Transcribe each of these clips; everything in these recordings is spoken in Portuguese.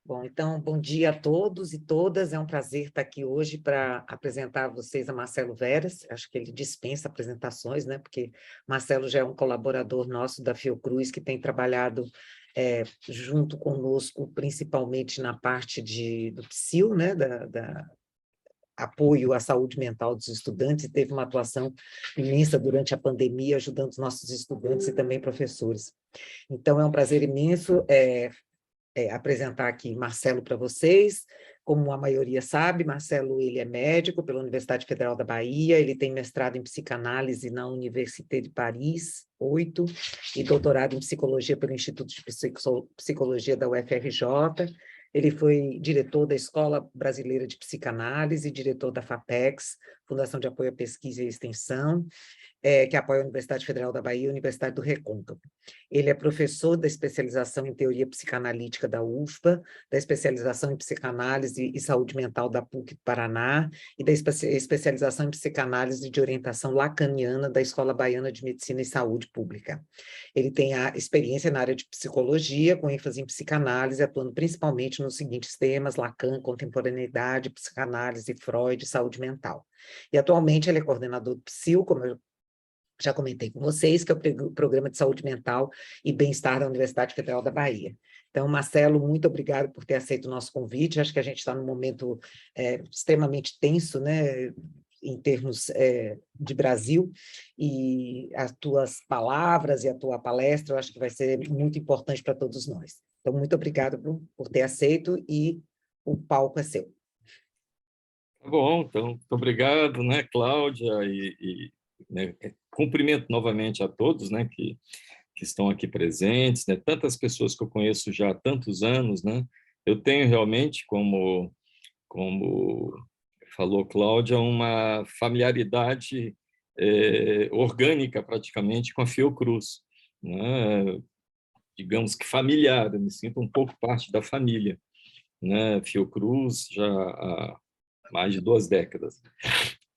Bom, então, bom dia a todos e todas. É um prazer estar aqui hoje para apresentar a vocês a Marcelo Veras. Acho que ele dispensa apresentações, né? Porque Marcelo já é um colaborador nosso da Fiocruz, que tem trabalhado junto conosco, principalmente na parte do PSIL, né? Da apoio à saúde mental dos estudantes, e teve uma atuação imensa durante a pandemia, ajudando os nossos estudantes e também professores. Então, é um prazer imenso apresentar aqui Marcelo para vocês. Como a maioria sabe, Marcelo ele é médico pela Universidade Federal da Bahia, ele tem mestrado em psicanálise na Université de Paris, 8, e doutorado em psicologia pelo Instituto de Psicologia da UFRJ. Ele foi diretor da Escola Brasileira de Psicanálise, diretor da FAPEX, Fundação de Apoio à Pesquisa e Extensão, que apoia a Universidade Federal da Bahia e a Universidade do Recôncavo. Ele é professor da especialização em teoria psicanalítica da UFPA, da especialização em psicanálise e saúde mental da PUC do Paraná e da especialização em psicanálise de orientação lacaniana da Escola Baiana de Medicina e Saúde Pública. Ele tem a experiência na área de psicologia, com ênfase em psicanálise, atuando principalmente nos seguintes temas: Lacan, contemporaneidade, psicanálise, Freud, saúde mental. E atualmente ele é coordenador do PSIL, como eu já comentei com vocês, que é o Programa de Saúde Mental e Bem-Estar da Universidade Federal da Bahia. Então, Marcelo, muito obrigado por ter aceito o nosso convite. Acho que a gente está num momento extremamente tenso, né, em termos de Brasil, e as tuas palavras e a tua palestra, eu acho que vai ser muito importante para todos nós. Então, muito obrigado por ter aceito e o palco é seu. Tá bom, então, muito obrigado, né, Cláudia, né, cumprimento novamente a todos, né, que estão aqui presentes, né, tantas pessoas que eu conheço já há tantos anos, né, eu tenho realmente, como falou Cláudia, uma familiaridade orgânica, praticamente, com a Fiocruz, né, digamos que familiar, eu me sinto um pouco parte da família, né, Fiocruz já há mais de 2 décadas.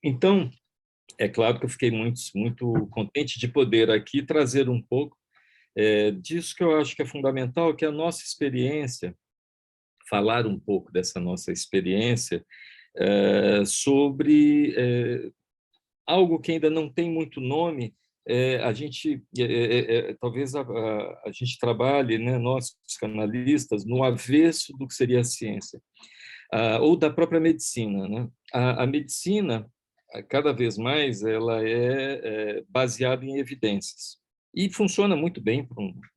Então, é claro que eu fiquei muito contente de poder aqui trazer um pouco disso que eu acho que é fundamental, que é a nossa experiência, falar um pouco dessa nossa experiência sobre algo que ainda não tem muito nome. A gente talvez a gente trabalhe, né, nós psicanalistas, no avesso do que seria a ciência, ou da própria medicina, né? A medicina, cada vez mais, ela é baseada em evidências e funciona muito bem para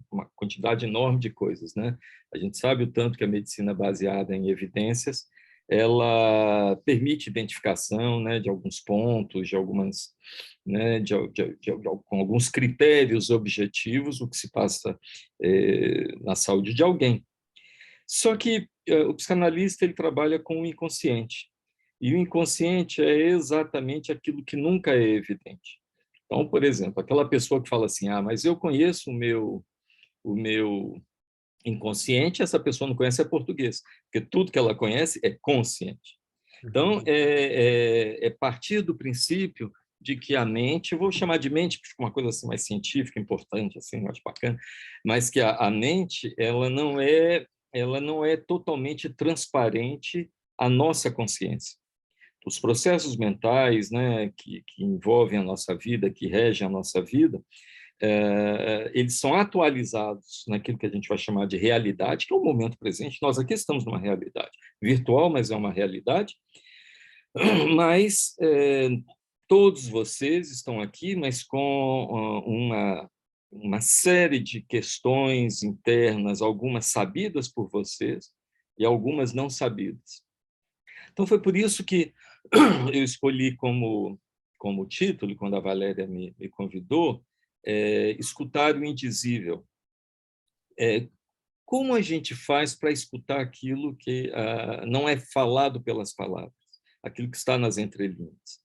uma quantidade enorme de coisas, né? A gente sabe o tanto que a medicina baseada em evidências ela permite identificação, né, de alguns pontos, de algumas, né, com alguns critérios objetivos, o que se passa na saúde de alguém. Só que o psicanalista ele trabalha com o inconsciente. E o inconsciente é exatamente aquilo que nunca é evidente. Então, por exemplo, aquela pessoa que fala assim: "Ah, mas eu conheço o meu inconsciente", essa pessoa não conhece português, porque tudo que ela conhece é consciente. Então, é partir do princípio de que a mente, eu vou chamar de mente, porque é uma coisa assim mais científica, importante, assim, mais bacana, mas que a mente, ela não é totalmente transparente à nossa consciência. Os processos mentais, né, que envolvem a nossa vida, que regem a nossa vida, eles são atualizados naquilo que a gente vai chamar de realidade, que é o momento presente. Nós aqui estamos numa realidade virtual, mas é uma realidade. Mas todos vocês estão aqui, mas com uma série de questões internas, algumas sabidas por vocês e algumas não sabidas. Então, foi por isso que eu escolhi como título, quando a Valéria me convidou, Escutar o Indizível. Como a gente faz para escutar aquilo que não é falado pelas palavras, aquilo que está nas entrelinhas?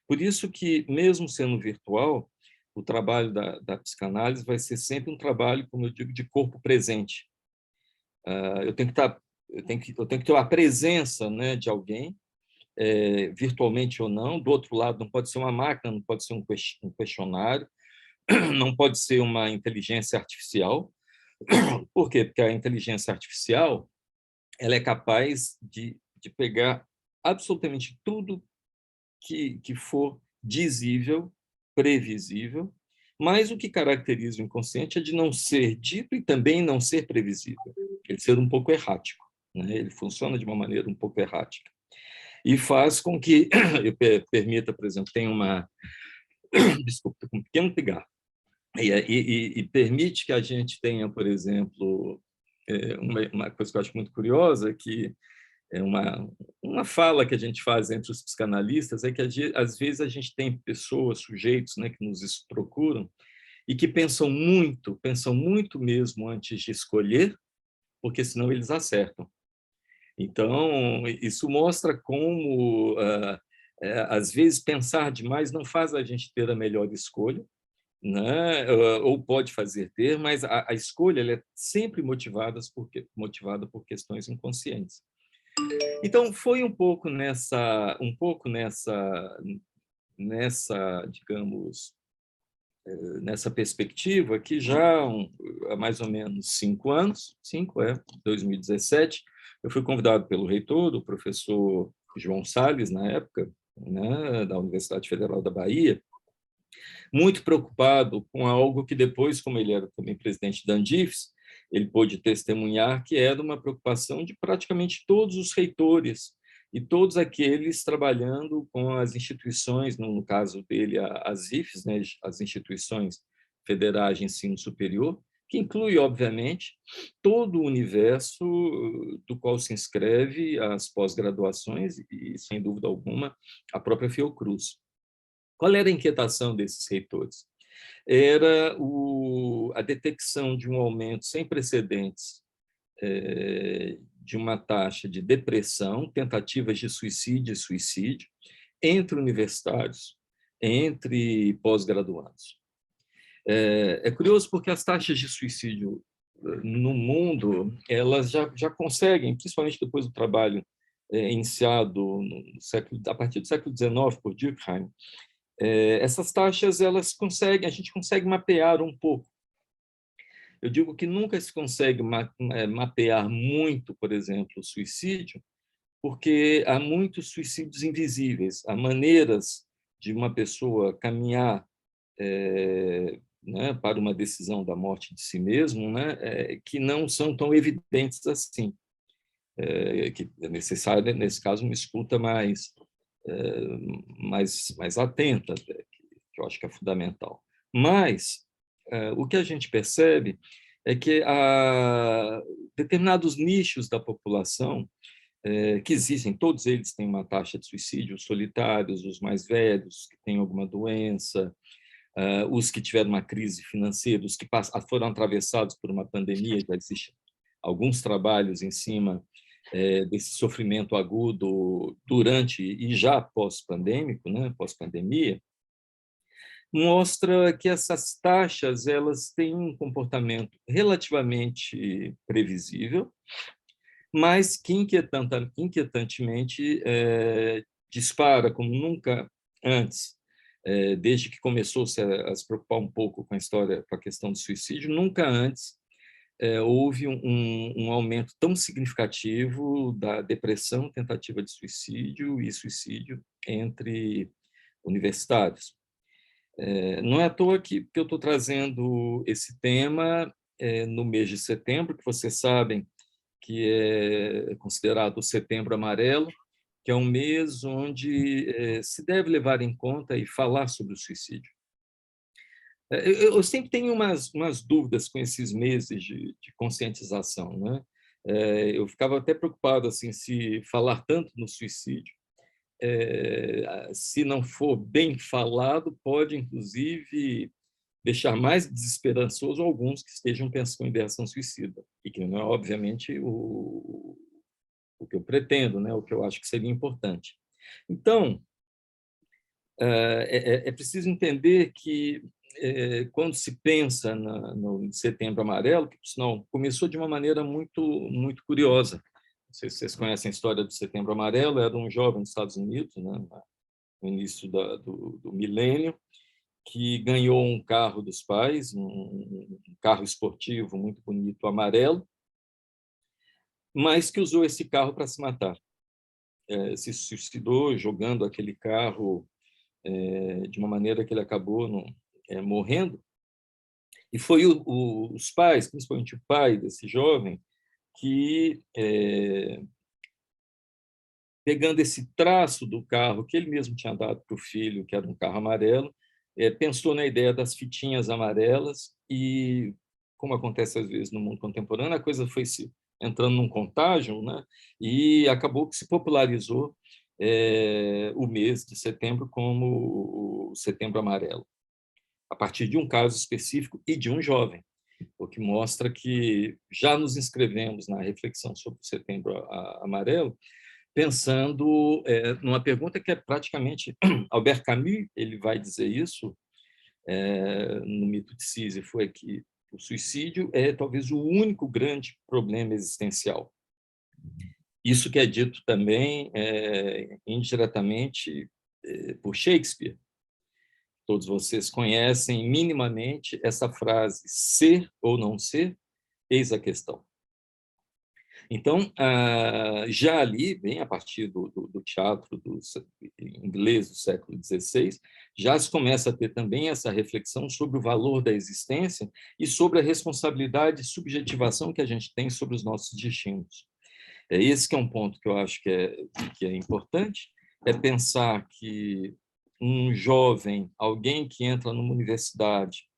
Por isso que, mesmo sendo virtual, o trabalho da psicanálise vai ser sempre um trabalho, como eu digo, de corpo presente. Eu tenho que ter a presença, né, de alguém, virtualmente ou não. Do outro lado, não pode ser uma máquina, não pode ser um questionário, não pode ser uma inteligência artificial. Por quê? Porque a inteligência artificial ela é capaz de pegar absolutamente tudo que for dizível, previsível, mas o que caracteriza o inconsciente é de não ser dito e também não ser previsível, ele ser um pouco errático, né? Ele funciona de uma maneira um pouco errática e faz com que eu permita, por exemplo, tem uma desculpa, com um pequeno pigarro e permite que a gente tenha, por exemplo, uma coisa que eu acho muito curiosa, que é uma fala que a gente faz entre os psicanalistas, é que às vezes a gente tem pessoas, sujeitos, né, que nos procuram e que pensam muito mesmo antes de escolher, porque senão eles acertam. Então, isso mostra como, às vezes, pensar demais não faz a gente ter a melhor escolha, né? Ou pode fazer ter, mas a escolha ela é sempre motivada por questões inconscientes. Então, foi nessa, digamos, nessa perspectiva que já há mais ou menos 5 anos, 2017, eu fui convidado pelo reitor, o professor João Salles, na época, né, da Universidade Federal da Bahia, muito preocupado com algo que depois, como ele era também presidente da Andifes, ele pôde testemunhar que era uma preocupação de praticamente todos os reitores e todos aqueles trabalhando com as instituições, no caso dele, as IFES, né, as instituições federais de ensino superior, que inclui, obviamente, todo o universo do qual se inscreve as pós-graduações e, sem dúvida alguma, a própria Fiocruz. Qual era a inquietação desses reitores? Era a detecção de um aumento sem precedentes de uma taxa de depressão, tentativas de suicídio e suicídio, entre universitários, entre pós-graduados. É curioso porque as taxas de suicídio no mundo, elas já conseguem, principalmente depois do trabalho iniciado a partir do século XIX por Durkheim, essas taxas a gente consegue mapear um pouco. Eu digo que nunca se consegue mapear muito, por exemplo, o suicídio, porque há muitos suicídios invisíveis, há maneiras de uma pessoa caminhar né, para uma decisão da morte de si mesmo, né, que não são tão evidentes assim, que é necessário, nesse caso, uma escuta mais atenta, que eu acho que é fundamental. Mas o que a gente percebe é que há determinados nichos da população que existem, todos eles têm uma taxa de suicídio, os solitários, os mais velhos, que têm alguma doença, os que tiveram uma crise financeira, os que foram atravessados por uma pandemia, já existem alguns trabalhos em cima desse sofrimento agudo durante e já pós-pandêmico, né, pós-pandemia, mostra que essas taxas elas têm um comportamento relativamente previsível, mas que inquietantemente dispara como nunca antes, desde que começou-se a se preocupar um pouco com a história, com a questão do suicídio, nunca antes houve um aumento tão significativo da depressão, tentativa de suicídio e suicídio entre universitários. Não é à toa que eu estou trazendo esse tema no mês de setembro, que vocês sabem que é considerado o Setembro Amarelo, que é um mês onde se deve levar em conta e falar sobre o suicídio. Eu sempre tenho umas dúvidas com esses meses de conscientização, né? Eu ficava até preocupado assim, se falar tanto no suicídio, se não for bem falado, pode, inclusive, deixar mais desesperançoso alguns que estejam pensando em ideação suicida, e que não é, obviamente, o que eu pretendo, né? O que eu acho que seria importante. Então, é preciso entender que, quando se pensa no Setembro Amarelo, que, sinal, começou de uma maneira muito curiosa. Não sei se vocês conhecem a história do Setembro Amarelo, era um jovem dos Estados Unidos, né, no início do milênio, que ganhou um carro dos pais, um carro esportivo muito bonito, amarelo, mas que usou esse carro para se matar. Se suicidou jogando aquele carro de uma maneira que ele acabou morrendo. E foi os pais, principalmente o pai desse jovem, que, pegando esse traço do carro que ele mesmo tinha dado para o filho, que era um carro amarelo, pensou na ideia das fitinhas amarelas e, como acontece às vezes no mundo contemporâneo, a coisa foi se entrando num contágio, né? E acabou que se popularizou o mês de setembro como o Setembro Amarelo, a partir de um caso específico e de um jovem, o que mostra que já nos inscrevemos na reflexão sobre o Setembro Amarelo, pensando numa pergunta que é praticamente... Albert Camus ele vai dizer isso no Mito de Sísifo, é que o suicídio é talvez o único grande problema existencial. Isso que é dito também indiretamente por Shakespeare. Todos vocês conhecem minimamente essa frase: ser ou não ser, eis a questão. Então, já ali, bem a partir do teatro inglês do século XVI, já se começa a ter também essa reflexão sobre o valor da existência e sobre a responsabilidade e subjetivação que a gente tem sobre os nossos destinos. Esse que é um ponto que eu acho que é importante, é pensar que um jovem, alguém que entra numa universidade,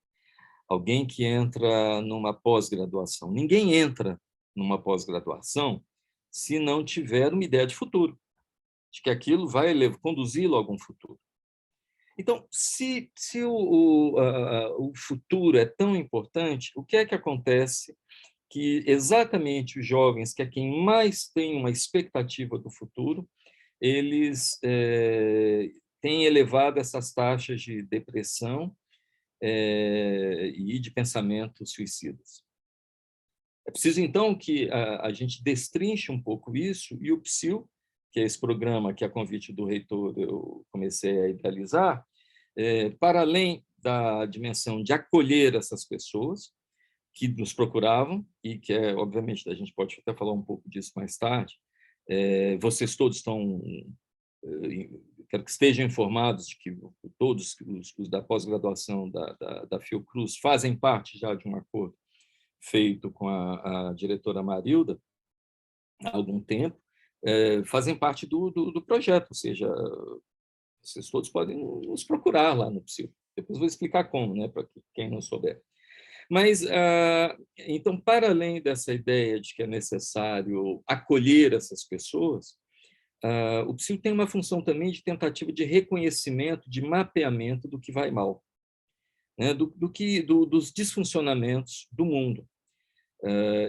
alguém que entra numa pós-graduação, ninguém entra numa pós-graduação se não tiver uma ideia de futuro, de que aquilo vai conduzi-lo a algum futuro. Então, se o futuro é tão importante, o que é que acontece que exatamente os jovens, que é quem mais tem uma expectativa do futuro, eles têm elevado essas taxas de depressão e de pensamentos suicidas? É preciso, então, que a gente destrinche um pouco isso, e o PSIL, que é esse programa que, a convite do reitor, eu comecei a idealizar, para além da dimensão de acolher essas pessoas que nos procuravam, e que, obviamente, a gente pode até falar um pouco disso mais tarde, vocês todos estão... quero que estejam informados de que todos os da pós-graduação da Fiocruz fazem parte já de um acordo feito com a diretora Marilda há algum tempo, fazem parte do projeto, ou seja, vocês todos podem nos procurar lá no PSIL. Depois vou explicar como, né, para quem não souber. Mas, então, para além dessa ideia de que é necessário acolher essas pessoas, o PSIL tem uma função também de tentativa de reconhecimento, de mapeamento do que vai mal, né, dos disfuncionamentos do mundo,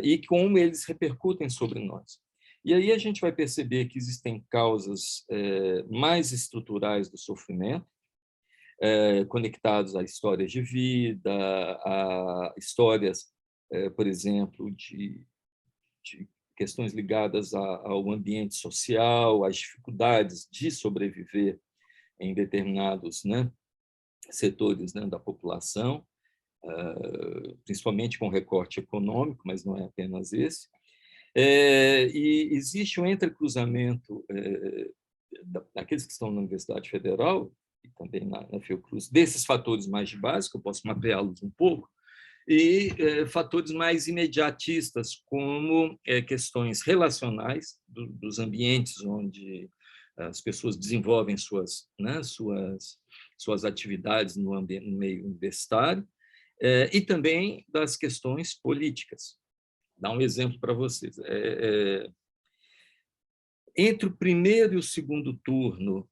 e como eles repercutem sobre nós. E aí a gente vai perceber que existem causas mais estruturais do sofrimento, conectados a histórias de vida, a histórias, por exemplo, de questões ligadas ao ambiente social, às dificuldades de sobreviver em determinados, né, setores, né, da população, principalmente com recorte econômico, mas não é apenas esse. E existe um entrecruzamento daqueles que estão na Universidade Federal e também na Fiocruz, desses fatores mais de base, que eu posso mapeá-los um pouco, e fatores mais imediatistas, como questões relacionais dos ambientes onde as pessoas desenvolvem suas atividades no meio universitário, e também das questões políticas. Dar um exemplo para vocês. Entre o primeiro e o segundo turno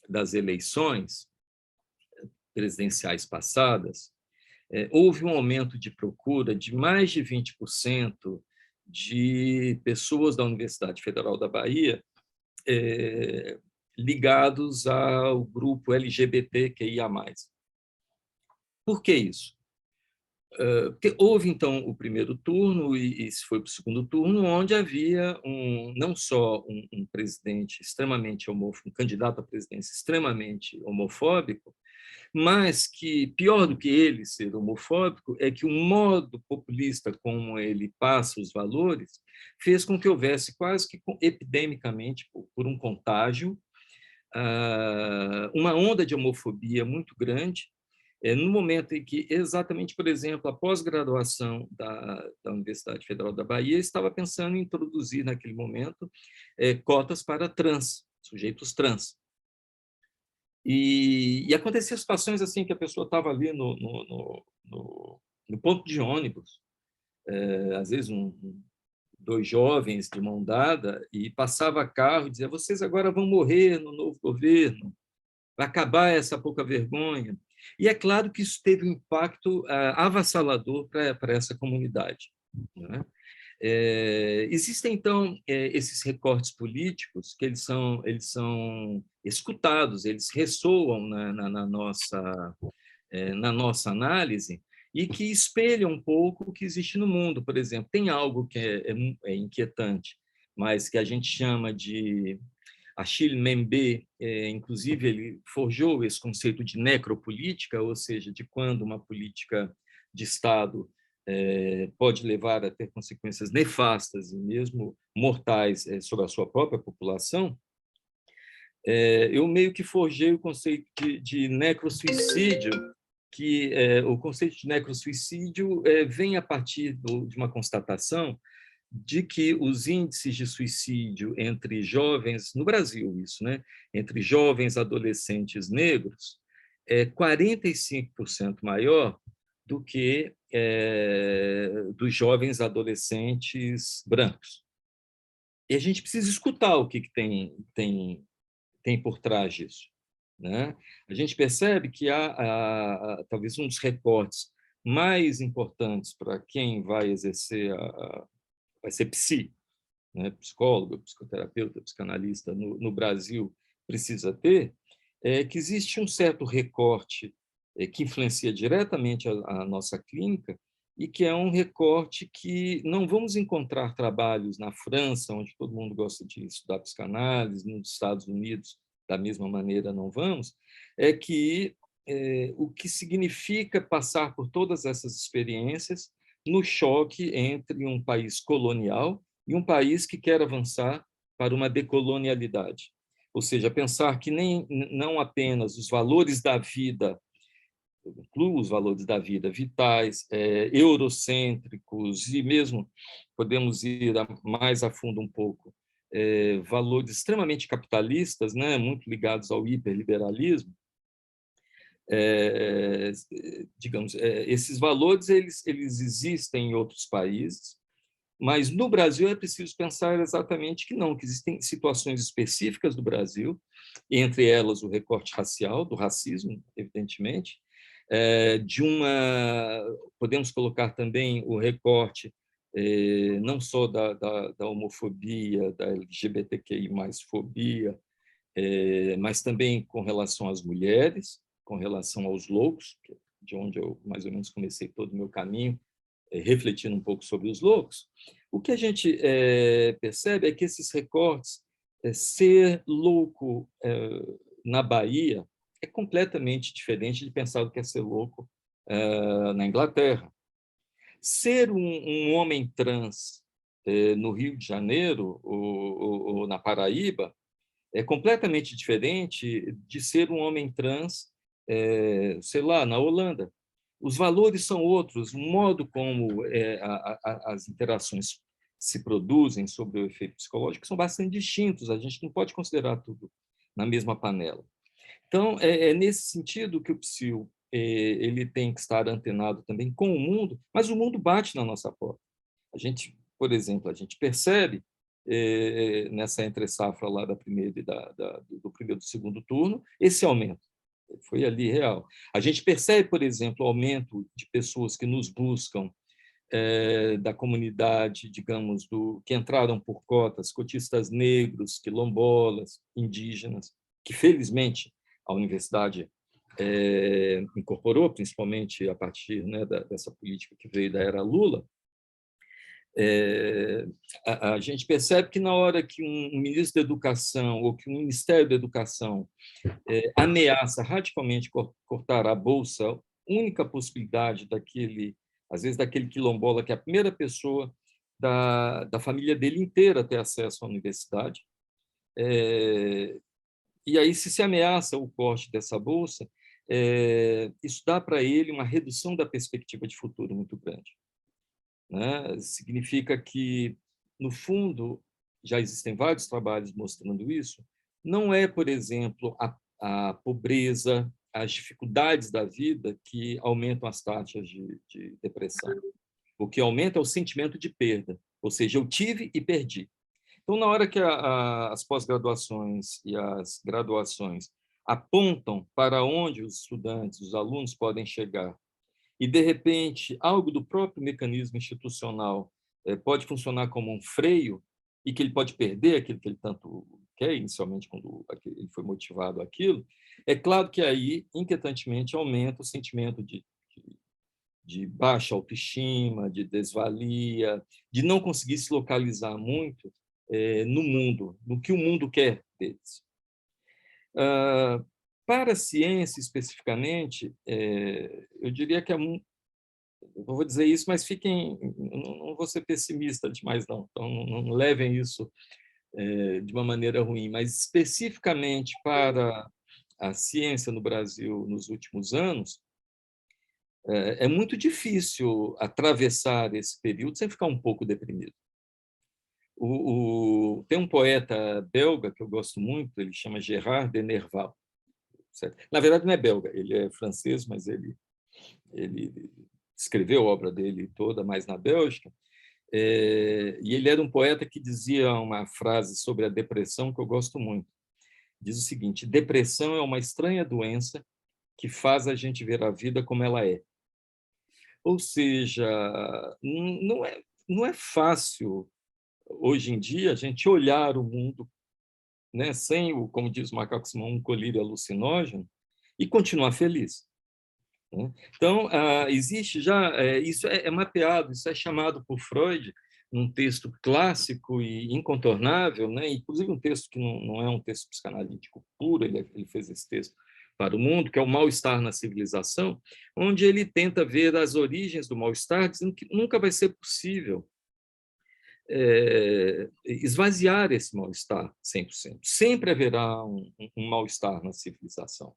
das eleições presidenciais passadas, houve um aumento de procura de mais de 20% de pessoas da Universidade Federal da Bahia ligados ao grupo LGBTQIA+. Por que isso? Porque houve, então, o primeiro turno, e se foi para o segundo turno, onde havia não só um presidente extremamente homofóbico, um candidato à presidência extremamente homofóbico, mas que, pior do que ele ser homofóbico, é que o modo populista como ele passa os valores fez com que houvesse quase que epidemicamente, por um contágio, uma onda de homofobia muito grande, no momento em que, exatamente, por exemplo, a pós-graduação da Universidade Federal da Bahia estava pensando em introduzir, naquele momento, cotas para trans, sujeitos trans. E acontecia situações assim que a pessoa estava ali no ponto de ônibus, às vezes dois jovens de mão dada, e passava carro e dizia: vocês agora vão morrer no novo governo, vai acabar essa pouca vergonha. E é claro que isso teve um impacto avassalador para essa comunidade, né? Existem, então, esses recortes políticos que eles são escutados, eles ressoam na nossa análise e que espelham um pouco o que existe no mundo. Por exemplo, tem algo que é inquietante, mas que a gente chama de... Achille Mbembe, inclusive, ele forjou esse conceito de necropolítica, ou seja, de quando uma política de Estado pode levar a ter consequências nefastas e mesmo mortais sobre a sua própria população. Eu meio que forjei o conceito de necrosuicídio, que o conceito de necrosuicídio vem a partir de uma constatação de que os índices de suicídio entre jovens, no Brasil isso, né, entre jovens adolescentes negros, é 45% maior do que dos jovens adolescentes brancos. E a gente precisa escutar o que tem por trás disso, né? A gente percebe que há talvez um dos recortes mais importantes para quem vai exercer vai ser né, psicólogo, psicoterapeuta, psicanalista no Brasil precisa ter, que existe um certo recorte que influencia diretamente a nossa clínica e que é um recorte que não vamos encontrar trabalhos na França, onde todo mundo gosta de estudar psicanálise, nos Estados Unidos, da mesma maneira não vamos, é que o que significa passar por todas essas experiências no choque entre um país colonial e um país que quer avançar para uma decolonialidade. Ou seja, pensar que não apenas os valores da vida, incluo os valores da vida vitais, eurocêntricos, e mesmo podemos ir mais a fundo um pouco, valores extremamente capitalistas, né, muito ligados ao hiperliberalismo, digamos, esses valores eles existem em outros países, mas no Brasil é preciso pensar exatamente que não, que existem situações específicas do Brasil, entre elas o recorte racial, do racismo, evidentemente, podemos colocar também o recorte não só da homofobia, da LGBTQI+, fobia, mas também com relação às mulheres, com relação aos loucos, de onde eu mais ou menos comecei todo o meu caminho, refletindo um pouco sobre os loucos. O que a gente percebe é que esses recortes, ser louco na Bahia é completamente diferente de pensar o que é ser louco na Inglaterra. Ser um homem trans no Rio de Janeiro ou na Paraíba é completamente diferente de ser um homem trans, sei lá, na Holanda. Os valores são outros, o modo como as interações se produzem sobre o efeito psicológico são bastante distintos, a gente não pode considerar tudo na mesma panela. Então, é nesse sentido que o psil ele tem que estar antenado também com o mundo, mas o mundo bate na nossa porta. A gente, por exemplo, a gente percebe nessa entre-safra lá da primeira e do primeiro e do segundo turno, esse aumento foi ali real. A gente percebe, por exemplo, o aumento de pessoas que nos buscam da comunidade, digamos, que entraram por cotas, cotistas negros, quilombolas, indígenas, que felizmente a universidade incorporou, principalmente a partir, né, dessa política que veio da era Lula. A gente percebe que na hora que um ministro da Educação ou que um Ministério da Educação ameaça radicalmente cortar a bolsa, única possibilidade daquele, às vezes daquele quilombola, que é a primeira pessoa da família dele inteira ter acesso à universidade. E aí, se ameaça o corte dessa bolsa, isso dá para ele uma redução da perspectiva de futuro muito grande, né? Significa que, no fundo, já existem vários trabalhos mostrando isso, não é, por exemplo, a pobreza, as dificuldades da vida que aumentam as taxas de depressão. O que aumenta é o sentimento de perda, ou seja, eu tive e perdi. Então, na hora que as pós-graduações e as graduações apontam para onde os estudantes, os alunos podem chegar, e, de repente, algo do próprio mecanismo institucional pode funcionar como um freio, e que ele pode perder aquilo que ele tanto quer, inicialmente, quando ele foi motivado àquilo, é claro que aí, inquietantemente, aumenta o sentimento de baixa autoestima, de desvalia, de não conseguir se localizar muito no mundo, no que o mundo quer deles. Para a ciência, especificamente, eu diria que eu vou dizer isso, mas fiquem, não vou ser pessimista demais, não, então não levem isso de uma maneira ruim, mas especificamente para a ciência no Brasil nos últimos anos, é muito difícil atravessar esse período sem ficar um pouco deprimido. Tem um poeta belga que eu gosto muito, ele chama Gérard de Nerval. Certo? Na verdade, não é belga, ele é francês, mas ele escreveu a obra dele toda mais na Bélgica. E ele era um poeta que dizia uma frase sobre a depressão que eu gosto muito. Diz o seguinte: depressão é uma estranha doença que faz a gente ver a vida como ela é. Ou seja, não é fácil, hoje em dia, a gente olhar o mundo, né, sem, como diz o Macaco Simão, um colírio alucinógeno, e continuar feliz. Né? Então, existe já, isso é mapeado, isso é chamado por Freud, num texto clássico e incontornável, né? Inclusive um texto que não é um texto psicanalítico puro, ele fez esse texto para o mundo, que é o mal-estar na civilização, onde ele tenta ver as origens do mal-estar, dizendo que nunca vai ser possível esvaziar esse mal-estar 100%. Sempre haverá um mal-estar na civilização.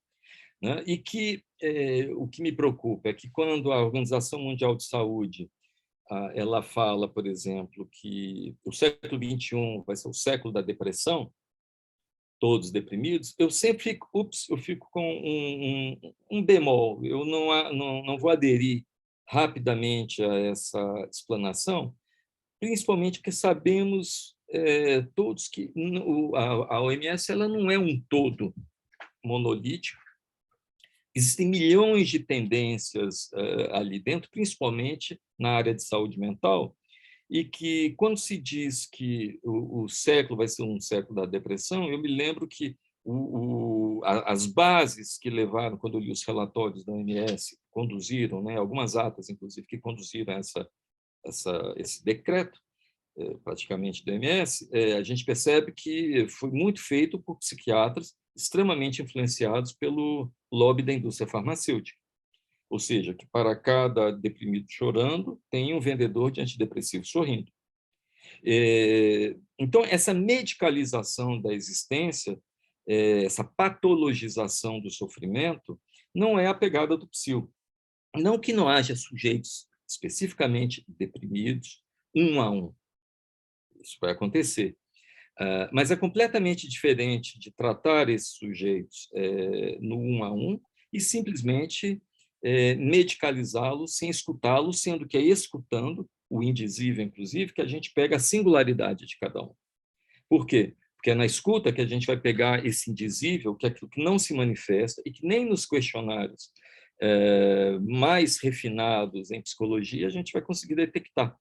Né? E que o que me preocupa é que quando a Organização Mundial de Saúde ela fala, por exemplo, que o século XXI vai ser o século da depressão, todos deprimidos, eu sempre fico com um bemol, eu não vou aderir rapidamente a essa explanação, principalmente porque sabemos todos que a OMS ela não é um todo monolítico. Existem milhões de tendências ali dentro, principalmente na área de saúde mental, e que, quando se diz que o século vai ser um século da depressão, eu me lembro que as bases que levaram, quando eu li os relatórios da OMS, conduziram, né, algumas atas, inclusive, que conduziram esse decreto, praticamente, da OMS, a gente percebe que foi muito feito por psiquiatras extremamente influenciados pelo lobby da indústria farmacêutica. Ou seja, que para cada deprimido chorando, tem um vendedor de antidepressivo sorrindo. Então, essa medicalização da existência, essa patologização do sofrimento, não é a pegada do psil. Não que não haja sujeitos especificamente deprimidos, um a um. Isso vai acontecer. Mas é completamente diferente de tratar esses sujeitos no um a um e simplesmente medicalizá-los sem escutá-los, sendo que é escutando, o indizível, inclusive, que a gente pega a singularidade de cada um. Por quê? Porque é na escuta que a gente vai pegar esse indizível, que é aquilo que não se manifesta e que nem nos questionários mais refinados em psicologia a gente vai conseguir detectar.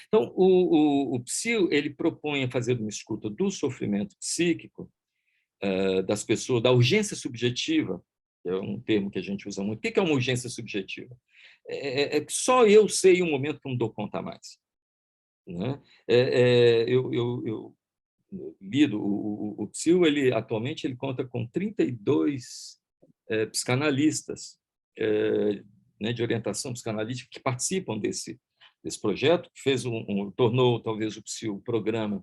Então, o psil, ele propõe fazer uma escuta do sofrimento psíquico das pessoas, da urgência subjetiva, que é um termo que a gente usa muito. O que é uma urgência subjetiva? Só eu sei o momento que eu não dou conta mais. né? Eu lido o PSIL, ele atualmente ele conta com 32 psicanalistas, né, de orientação psicanalítica que participam desse projeto, que tornou talvez o PSIL o programa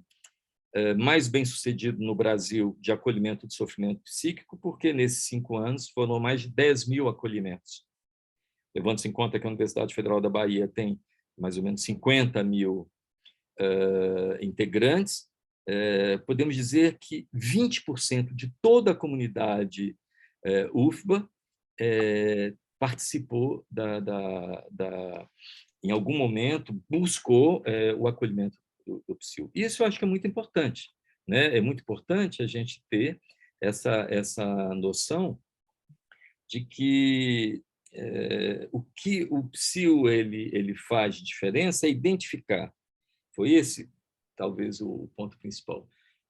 mais bem-sucedido no Brasil de acolhimento de sofrimento psíquico, porque nesses 5 anos foram mais de 10 mil acolhimentos. Levando-se em conta que a Universidade Federal da Bahia tem mais ou menos 50 mil integrantes, podemos dizer que 20% de toda a comunidade UFBA participou em algum momento, buscou o acolhimento do PSIL. Isso eu acho que é muito importante, né? É muito importante a gente ter essa noção de que o que o PSIL ele faz de diferença é identificar. Foi esse, talvez, o ponto principal.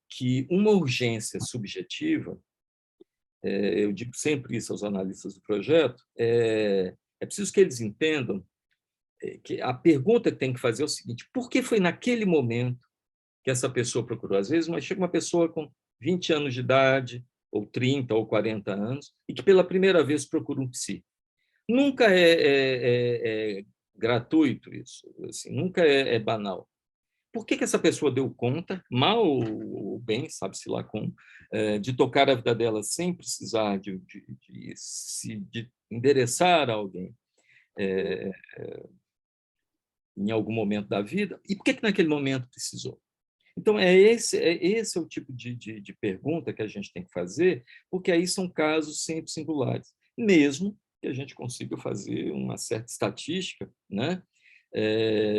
Que uma urgência subjetiva, eu digo sempre isso aos analistas do projeto, é preciso que eles entendam que a pergunta que tem que fazer é o seguinte: por que foi naquele momento que essa pessoa procurou? Às vezes, chega uma pessoa com 20 anos de idade, ou 30, ou 40 anos, e que pela primeira vez procura um psi. Nunca é gratuito isso, assim, nunca é banal. Por que essa pessoa deu conta, mal ou bem, sabe-se lá como, de tocar a vida dela sem precisar de endereçar a alguém em algum momento da vida? E por que naquele momento precisou? Então, esse é o tipo de pergunta que a gente tem que fazer, porque aí são casos sempre singulares, mesmo que a gente consiga fazer uma certa estatística, né,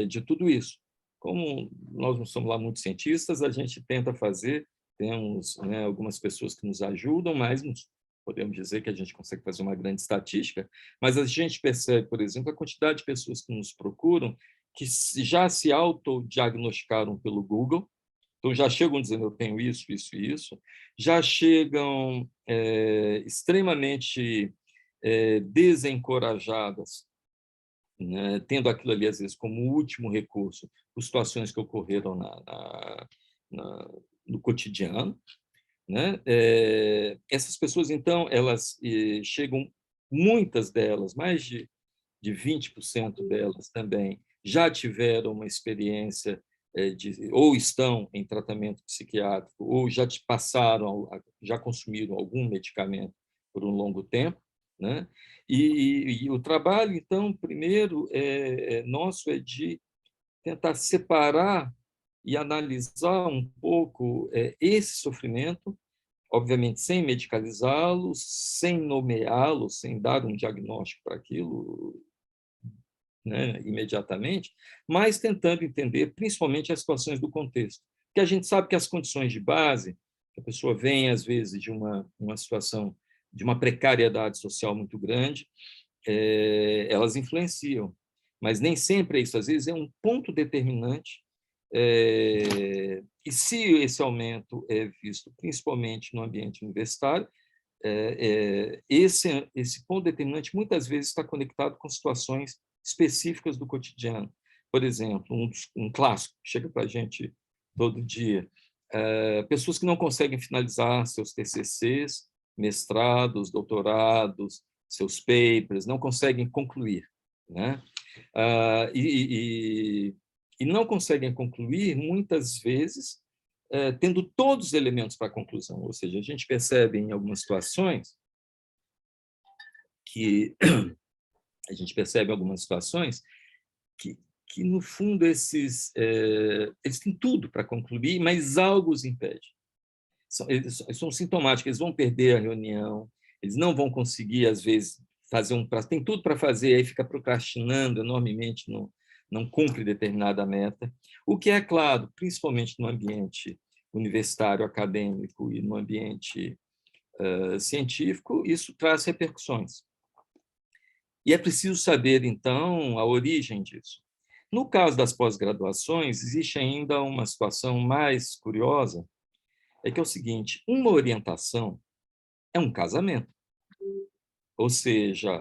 de tudo isso. Como nós não somos lá muitos cientistas, a gente tenta fazer, temos, né, algumas pessoas que nos ajudam, mas não podemos dizer que a gente consegue fazer uma grande estatística, mas a gente percebe, por exemplo, a quantidade de pessoas que nos procuram que já se autodiagnosticaram pelo Google. Então, já chegam dizendo: eu tenho isso, isso e isso. Já chegam extremamente desencorajadas, né, tendo aquilo ali, às vezes, como último recurso, por situações que ocorreram no cotidiano, né? Essas pessoas, então, elas chegam, muitas delas, mais de 20% delas também, já tiveram uma experiência ou estão em tratamento psiquiátrico, ou já passaram, já consumiram algum medicamento por um longo tempo, né? E o trabalho, então, primeiro, nosso é de tentar separar e analisar um pouco esse sofrimento, obviamente sem medicalizá-lo, sem nomeá-lo, sem dar um diagnóstico para aquilo, né, imediatamente, mas tentando entender principalmente as situações do contexto. Porque a gente sabe que as condições de base, a pessoa vem, às vezes, de uma situação de uma precariedade social muito grande, elas influenciam, mas nem sempre é isso. Às vezes é um ponto determinante, e se esse aumento é visto principalmente no ambiente universitário, esse ponto determinante muitas vezes está conectado com situações específicas do cotidiano. Por exemplo, um clássico que chega para a gente todo dia: pessoas que não conseguem finalizar seus TCCs, mestrados, doutorados, seus papers, não conseguem concluir, né? E não conseguem concluir, muitas vezes, tendo todos os elementos para a conclusão. Ou seja, a gente percebe em algumas situações que no fundo, eles têm tudo para concluir, mas algo os impede. Eles são sintomáticos, eles vão perder a reunião, eles não vão conseguir, às vezes, fazer um prazo, tem tudo para fazer, aí fica procrastinando enormemente, não cumpre determinada meta, o que é claro, principalmente no ambiente universitário, acadêmico e no ambiente científico, isso traz repercussões. E é preciso saber, então, a origem disso. No caso das pós-graduações, existe ainda uma situação mais curiosa, é que é o seguinte: uma orientação é um casamento. Ou seja,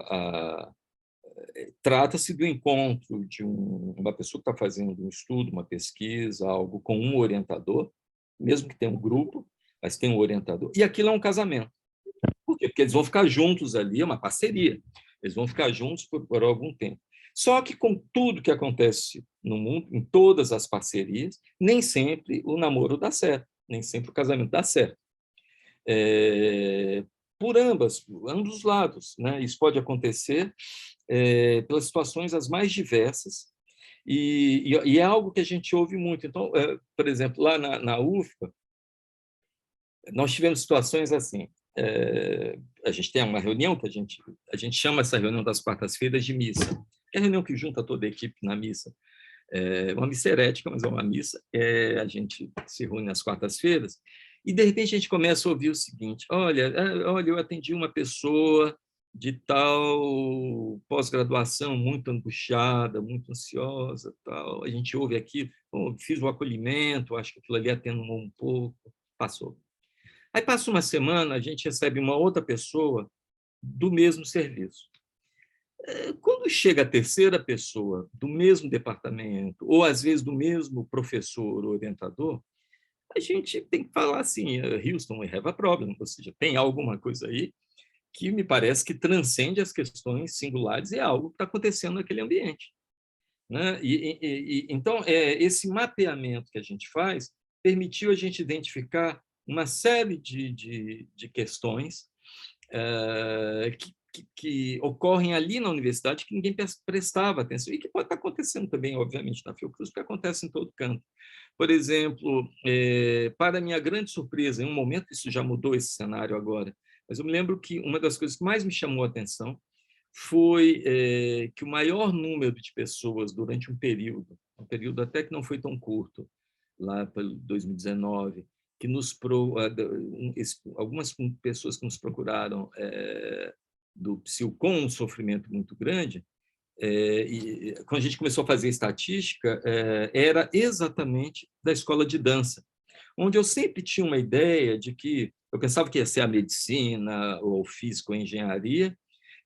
Trata-se do encontro de uma pessoa que está fazendo um estudo, uma pesquisa, algo com um orientador, mesmo que tenha um grupo, mas tem um orientador, e aquilo é um casamento. Por quê? Porque eles vão ficar juntos ali, é uma parceria, eles vão ficar juntos por algum tempo. Só que com tudo que acontece no mundo, em todas as parcerias, nem sempre o namoro dá certo, nem sempre o casamento dá certo. Por ambos os lados, né? Isso pode acontecer pelas situações as mais diversas, e é algo que a gente ouve muito. Então, por exemplo, lá na UFPA, nós tivemos situações assim. A gente tem uma reunião que a gente chama essa reunião das quartas-feiras de missa, que é a reunião que junta toda a equipe na missa. Uma missa herética, mas é uma missa. A gente se reúne nas quartas-feiras e, de repente, a gente começa a ouvir o seguinte: olha, eu atendi uma pessoa de tal pós-graduação muito angustiada, muito ansiosa, tal. A gente ouve aqui, fiz o acolhimento, acho que aquilo ali atenuou um pouco, passou. Aí passa uma semana, a gente recebe uma outra pessoa do mesmo serviço. Quando chega a terceira pessoa do mesmo departamento, ou às vezes do mesmo professor ou orientador, a gente tem que falar assim: Houston, we have a problem, ou seja, tem alguma coisa aí que me parece que transcende as questões singulares e é algo que está acontecendo naquele ambiente. Né? Então, esse mapeamento que a gente faz permitiu a gente identificar uma série de questões que ocorrem ali na universidade que ninguém prestava atenção e que pode estar acontecendo também, obviamente, na Fiocruz, porque acontece em todo canto. Por exemplo, para minha grande surpresa, em um momento, isso já mudou esse cenário agora, mas eu me lembro que uma das coisas que mais me chamou a atenção foi que o maior número de pessoas durante um período até que não foi tão curto, lá pelo 2019, que algumas pessoas que nos procuraram do psil com um sofrimento muito grande, e quando a gente começou a fazer estatística, era exatamente da escola de dança, onde eu sempre tinha uma ideia de que eu pensava que ia ser a medicina, ou física, ou engenharia,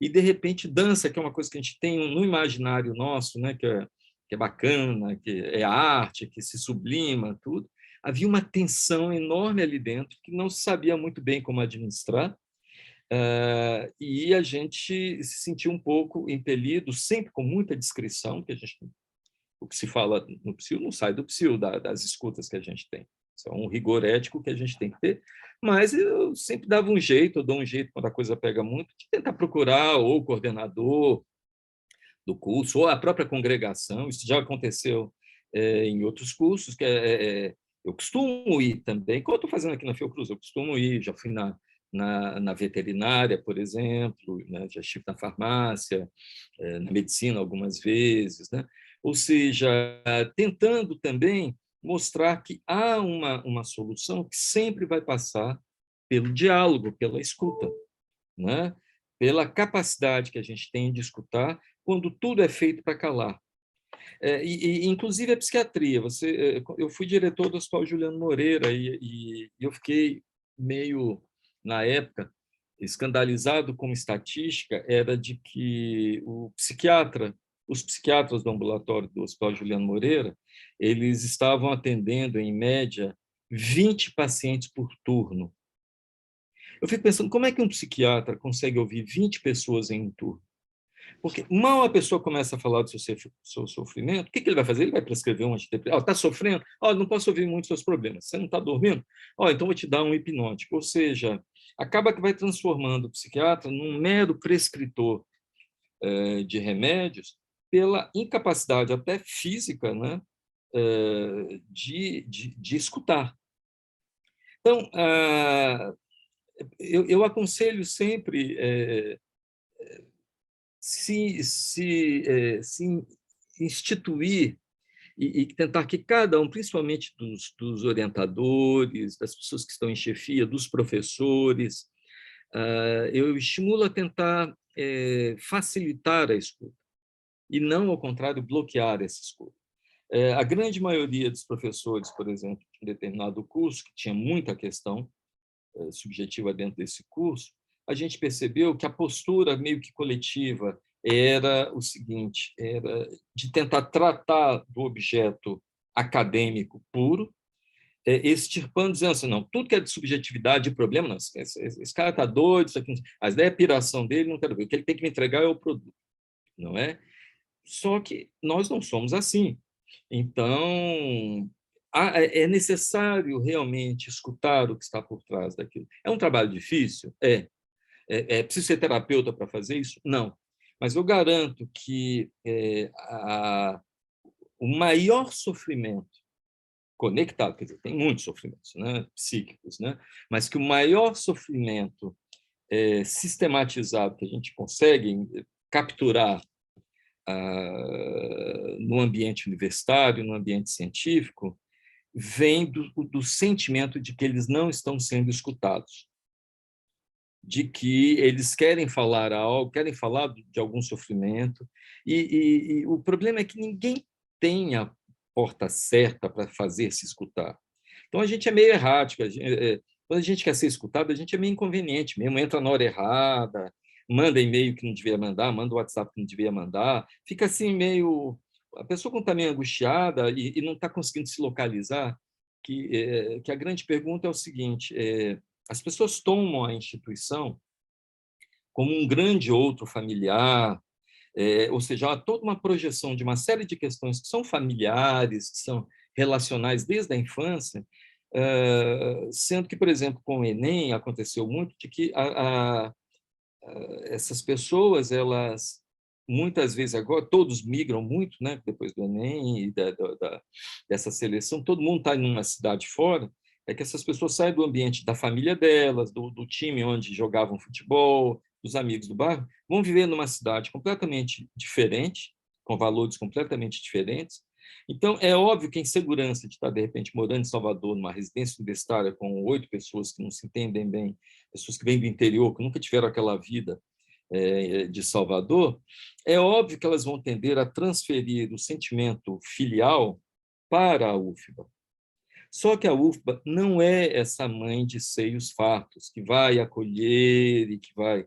e, de repente, dança, que é uma coisa que a gente tem no imaginário nosso, né, que é bacana, que é arte, que se sublima, tudo. Havia uma tensão enorme ali dentro, que não se sabia muito bem como administrar, e a gente se sentiu um pouco impelido, sempre com muita discrição, que o que se fala no psil não sai do psil, das escutas que a gente tem. Isso é um rigor ético que a gente tem que ter, mas eu sempre dava um jeito, eu dou um jeito quando a coisa pega muito, de tentar procurar ou o coordenador do curso, ou a própria congregação. Isso já aconteceu em outros cursos, eu costumo ir também, como eu estou fazendo aqui na Fiocruz, eu costumo ir, já fui na veterinária, por exemplo, né? Já estive na farmácia, na medicina algumas vezes, né? Ou seja, tentando também mostrar que há uma solução que sempre vai passar pelo diálogo, pela escuta, né? Pela capacidade que a gente tem de escutar quando tudo é feito para calar. Inclusive a psiquiatria. Eu fui diretor do Hospital Juliano Moreira e eu fiquei meio, na época, escandalizado com estatística, era de que os psiquiatras do ambulatório do Hospital Juliano Moreira, eles estavam atendendo, em média, 20 pacientes por turno. Eu fico pensando, como é que um psiquiatra consegue ouvir 20 pessoas em um turno? Porque mal a pessoa começa a falar do seu sofrimento, o que ele vai fazer? Ele vai prescrever um antidepressivo. Está sofrendo? Não posso ouvir muito seus problemas. Você não está dormindo? Então vou te dar um hipnótico. Ou seja, acaba que vai transformando o psiquiatra num mero prescritor de remédios pela incapacidade até física, né, de escutar. Então, eu aconselho sempre se instituir e tentar que cada um, principalmente dos orientadores, das pessoas que estão em chefia, dos professores, eu estimulo a tentar facilitar a escuta e não, ao contrário, bloquear essa escuta. A grande maioria dos professores, por exemplo, de um determinado curso, que tinha muita questão subjetiva dentro desse curso, a gente percebeu que a postura meio que coletiva era o seguinte, era de tentar tratar do objeto acadêmico puro, extirpando, dizendo assim, não, tudo que é de subjetividade e problema, não, esse cara está doido, isso aqui, a ideia é piração dele, não quero ver, o que ele tem que me entregar é o produto, não é? Só que nós não somos assim. Então, é necessário realmente escutar o que está por trás daquilo. É um trabalho difícil? É preciso ser terapeuta para fazer isso? Não. Mas eu garanto que o maior sofrimento conectado, quer dizer, tem muitos sofrimentos, né, psíquicos, né, mas que o maior sofrimento sistematizado que a gente consegue capturar no ambiente universitário, no ambiente científico, vem do sentimento de que eles não estão sendo escutados, de que eles querem falar algo, querem falar de algum sofrimento, e o problema é que ninguém tem a porta certa para fazer se escutar. Então, a gente é meio errático. Quando a gente quer ser escutado, a gente é meio inconveniente mesmo, entra na hora errada, manda e-mail que não devia mandar, manda WhatsApp que não devia mandar, fica assim meio... A pessoa quando está meio angustiada e não está conseguindo se localizar, que a grande pergunta é o seguinte, as pessoas tomam a instituição como um grande outro familiar, ou seja, há toda uma projeção de uma série de questões que são familiares, que são relacionais desde a infância, sendo que, por exemplo, com o Enem aconteceu muito de que essas pessoas, elas muitas vezes agora, todos migram muito, né, depois do Enem e dessa seleção, todo mundo está em uma cidade fora, é que essas pessoas saem do ambiente da família delas, do time onde jogavam futebol, dos amigos do bairro, vão viver numa cidade completamente diferente, com valores completamente diferentes. Então, é óbvio que a insegurança de estar, de repente, morando em Salvador, numa residência universitária com 8 pessoas que não se entendem bem, pessoas que vêm do interior, que nunca tiveram aquela vida de Salvador, é óbvio que elas vão tender a transferir o sentimento filial para a UFBA. Só que a UFBA não é essa mãe de seios fartos, que vai acolher e que vai...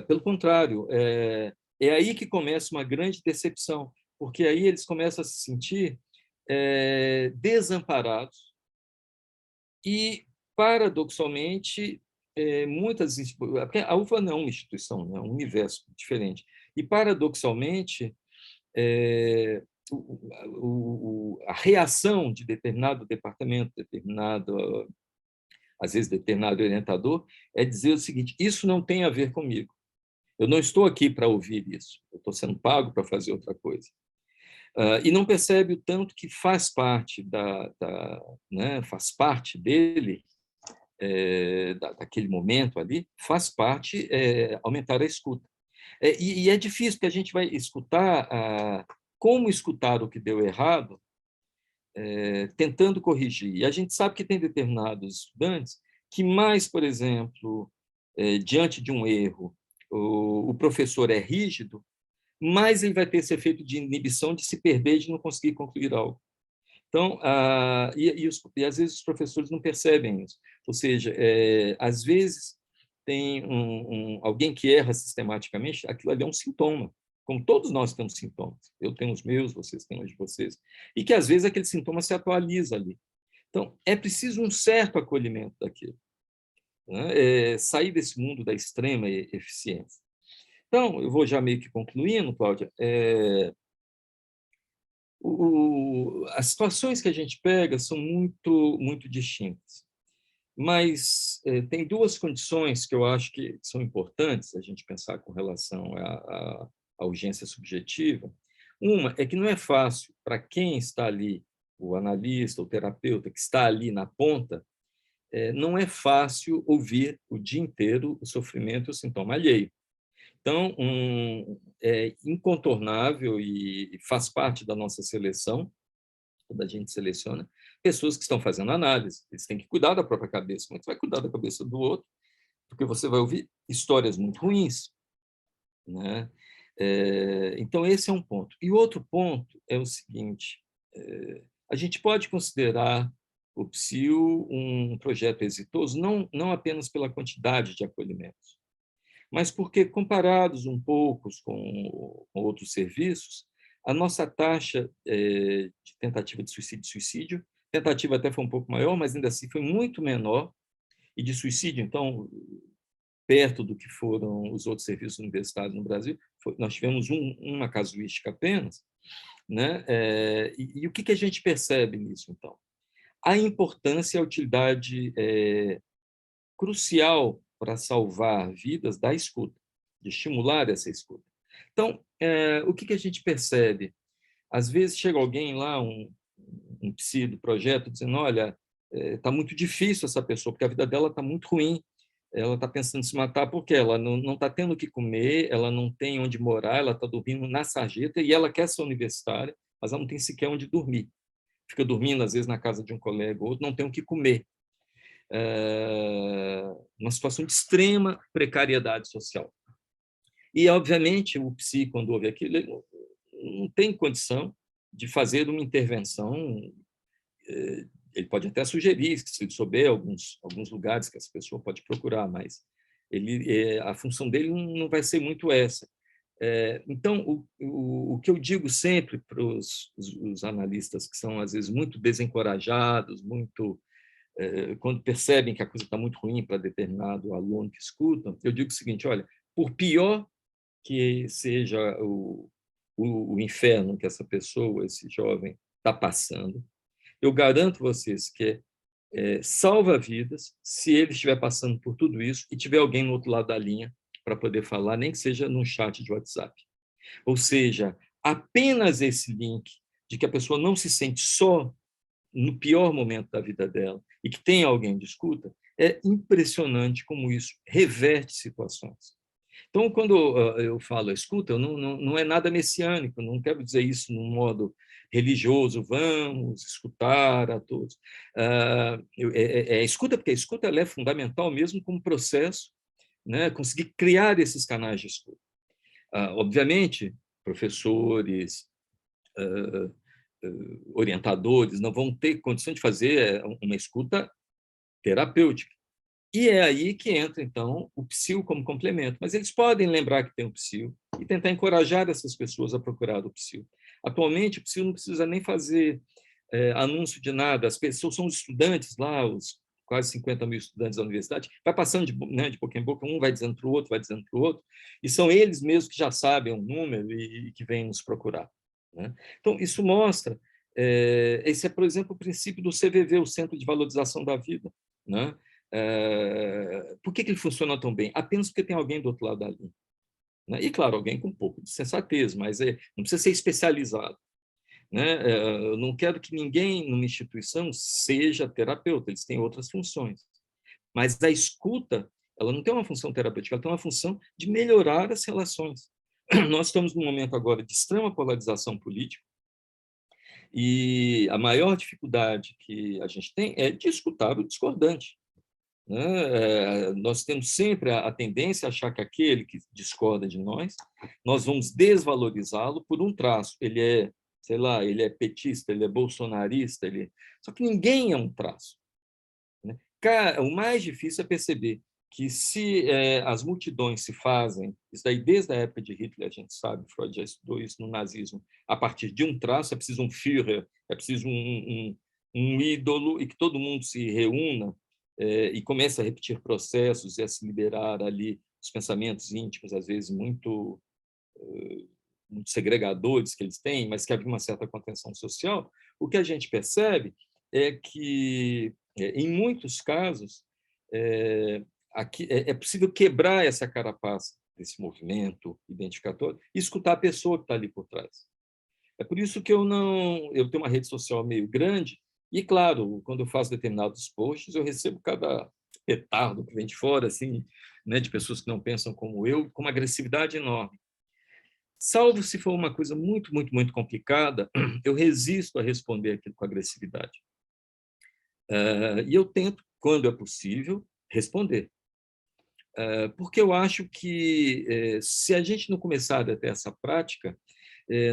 pelo contrário, é aí que começa uma grande decepção, porque aí eles começam a se sentir desamparados e, paradoxalmente, muitas... A UFBA não é uma instituição, é um universo diferente. E, paradoxalmente, a reação de determinado departamento, às vezes determinado orientador, é dizer o seguinte: isso não tem a ver comigo. Eu não estou aqui para ouvir isso. Eu estou sendo pago para fazer outra coisa. E não percebe o tanto que faz parte né, faz parte dele, daquele momento ali, faz parte aumentar a escuta. E é difícil, porque a gente vai escutar como escutar o que deu errado, tentando corrigir. E a gente sabe que tem determinados estudantes que mais, por exemplo, diante de um erro, o professor é rígido, mais ele vai ter esse efeito de inibição de se perder, de não conseguir concluir algo. Então, e às vezes os professores não percebem isso. Ou seja, às vezes tem alguém que erra sistematicamente, aquilo ali é um sintoma, como todos nós temos sintomas. Eu tenho os meus, vocês têm os de vocês. E que, às vezes, aquele sintoma se atualiza ali. Então, é preciso um certo acolhimento daquilo, né? Sair desse mundo da extrema eficiência. Então, eu vou já meio que concluindo, Cláudia. As situações que a gente pega são muito, muito distintas. Mas tem duas condições que eu acho que são importantes a gente pensar com relação à urgência subjetiva. Uma é que não é fácil para quem está ali, o analista, o terapeuta, que está ali na ponta, não é fácil ouvir o dia inteiro o sofrimento e o sintoma alheio. Então, é incontornável e faz parte da nossa seleção, quando a gente seleciona, pessoas que estão fazendo análise. Eles têm que cuidar da própria cabeça, mas você vai cuidar da cabeça do outro, porque você vai ouvir histórias muito ruins, né? Então, esse é um ponto. E o outro ponto é o seguinte, a gente pode considerar o PSIL um projeto exitoso, não apenas pela quantidade de acolhimentos, mas porque, comparados um pouco com outros serviços, a nossa taxa de tentativa de suicídio, tentativa até foi um pouco maior, mas ainda assim foi muito menor, e de suicídio, então, perto do que foram os outros serviços universitários no Brasil, nós tivemos uma casuística apenas, né? E o que a gente percebe nisso, então? A importância e a utilidade crucial para salvar vidas da escuta, de estimular essa escuta. Então, o que a gente percebe? Às vezes chega alguém lá, um psi do projeto, dizendo, olha, está muito difícil essa pessoa, porque a vida dela está muito ruim, ela está pensando em se matar porque ela não está tendo o que comer, ela não tem onde morar, ela está dormindo na sarjeta e ela quer ser universitária, mas ela não tem sequer onde dormir. Fica dormindo, às vezes, na casa de um colega ou outro, não tem o que comer. Uma situação de extrema precariedade social. E, obviamente, o psi, quando ouve aquilo, ele não tem condição de fazer uma intervenção. Ele pode até sugerir, se souber alguns lugares que essa pessoa pode procurar, mas a função dele não vai ser muito essa. Então, o que eu digo sempre para os analistas que são, às vezes, muito desencorajados, quando percebem que a coisa está muito ruim para determinado aluno que escuta, eu digo o seguinte, olha, por pior que seja o inferno que essa pessoa, esse jovem, está passando, eu garanto vocês que salva vidas se ele estiver passando por tudo isso e tiver alguém no outro lado da linha para poder falar, nem que seja num chat de WhatsApp. Ou seja, apenas esse link de que a pessoa não se sente só no pior momento da vida dela e que tem alguém de escuta, é impressionante como isso reverte situações. Então, quando eu falo escuta, não é nada messiânico, não quero dizer isso num modo religioso, vamos escutar a todos. Escuta, porque a escuta ela é fundamental mesmo como processo, né? Conseguir criar esses canais de escuta. Obviamente, professores, orientadores não vão ter condição de fazer uma escuta terapêutica. E é aí que entra, então, o psil como complemento. Mas eles podem lembrar que tem o psil e tentar encorajar essas pessoas a procurar o psil. Atualmente, o psil não precisa nem fazer anúncio de nada. As pessoas são os estudantes lá, os quase 50 mil estudantes da universidade, vai passando de boca em boca, um vai dizendo para o outro, vai dizendo para o outro, e são eles mesmos que já sabem o número e que vêm nos procurar. Né? Então, isso mostra, esse é, por exemplo, o princípio do CVV, o Centro de Valorização da Vida. Né? Por que ele funciona tão bem? Apenas porque tem alguém do outro lado da linha. Né? E, claro, alguém com um pouco de sensatez, mas não precisa ser especializado. Né? Eu não quero que ninguém numa instituição seja terapeuta, eles têm outras funções. Mas a escuta, ela não tem uma função terapêutica, ela tem uma função de melhorar as relações. Nós estamos num momento agora de extrema polarização política e a maior dificuldade que a gente tem é de escutar o discordante. Né? Nós temos sempre a tendência a achar que aquele que discorda de nós vamos desvalorizá-lo por um traço. Ele é, sei lá, ele é petista, ele é bolsonarista, só que ninguém é um traço. Né? O mais difícil é perceber que se as multidões se fazem, isso daí desde a época de Hitler, a gente sabe, Freud já estudou isso no nazismo, a partir de um traço, é preciso um Führer, é preciso um ídolo e que todo mundo se reúna e comece a repetir processos e a se liberar ali os pensamentos íntimos, às vezes muito segregadores que eles têm, mas que havia uma certa contenção social, o que a gente percebe é que, em muitos casos, é possível quebrar essa carapaça desse movimento identificatório e escutar a pessoa que está ali por trás. É por isso que eu tenho uma rede social meio grande e, claro, quando eu faço determinados posts, eu recebo cada petardo que vem de fora, assim, né, de pessoas que não pensam como eu, com uma agressividade enorme. Salvo se for uma coisa muito, muito, muito complicada, eu resisto a responder aquilo com agressividade. E eu tento, quando é possível, responder. Porque eu acho que, se a gente não começar a ter essa prática,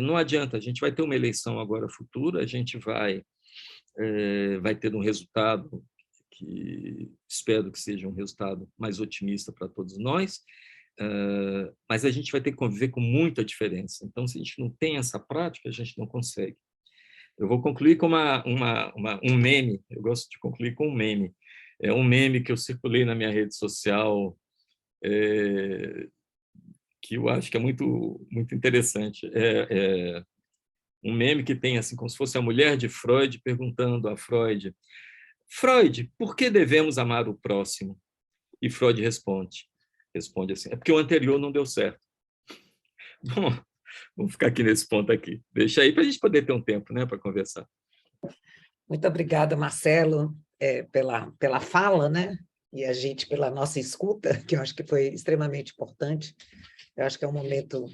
não adianta. A gente vai ter uma eleição agora futura, a gente vai ter um resultado que espero que seja um resultado mais otimista para todos nós, mas a gente vai ter que conviver com muita diferença. Então, se a gente não tem essa prática, a gente não consegue. Eu vou concluir com um meme, eu gosto de concluir com um meme. É um meme que eu circulei na minha rede social, que eu acho que é muito, muito interessante. Um meme que tem assim, como se fosse a mulher de Freud perguntando a Freud: Freud, por que devemos amar o próximo? E Freud responde assim: é porque o anterior não deu certo. Bom, vamos ficar aqui nesse ponto aqui. Deixa aí para a gente poder ter um tempo, né, para conversar. Muito obrigada, Marcelo, pela fala, né? E a gente pela nossa escuta, que eu acho que foi extremamente importante. Eu acho que é um momento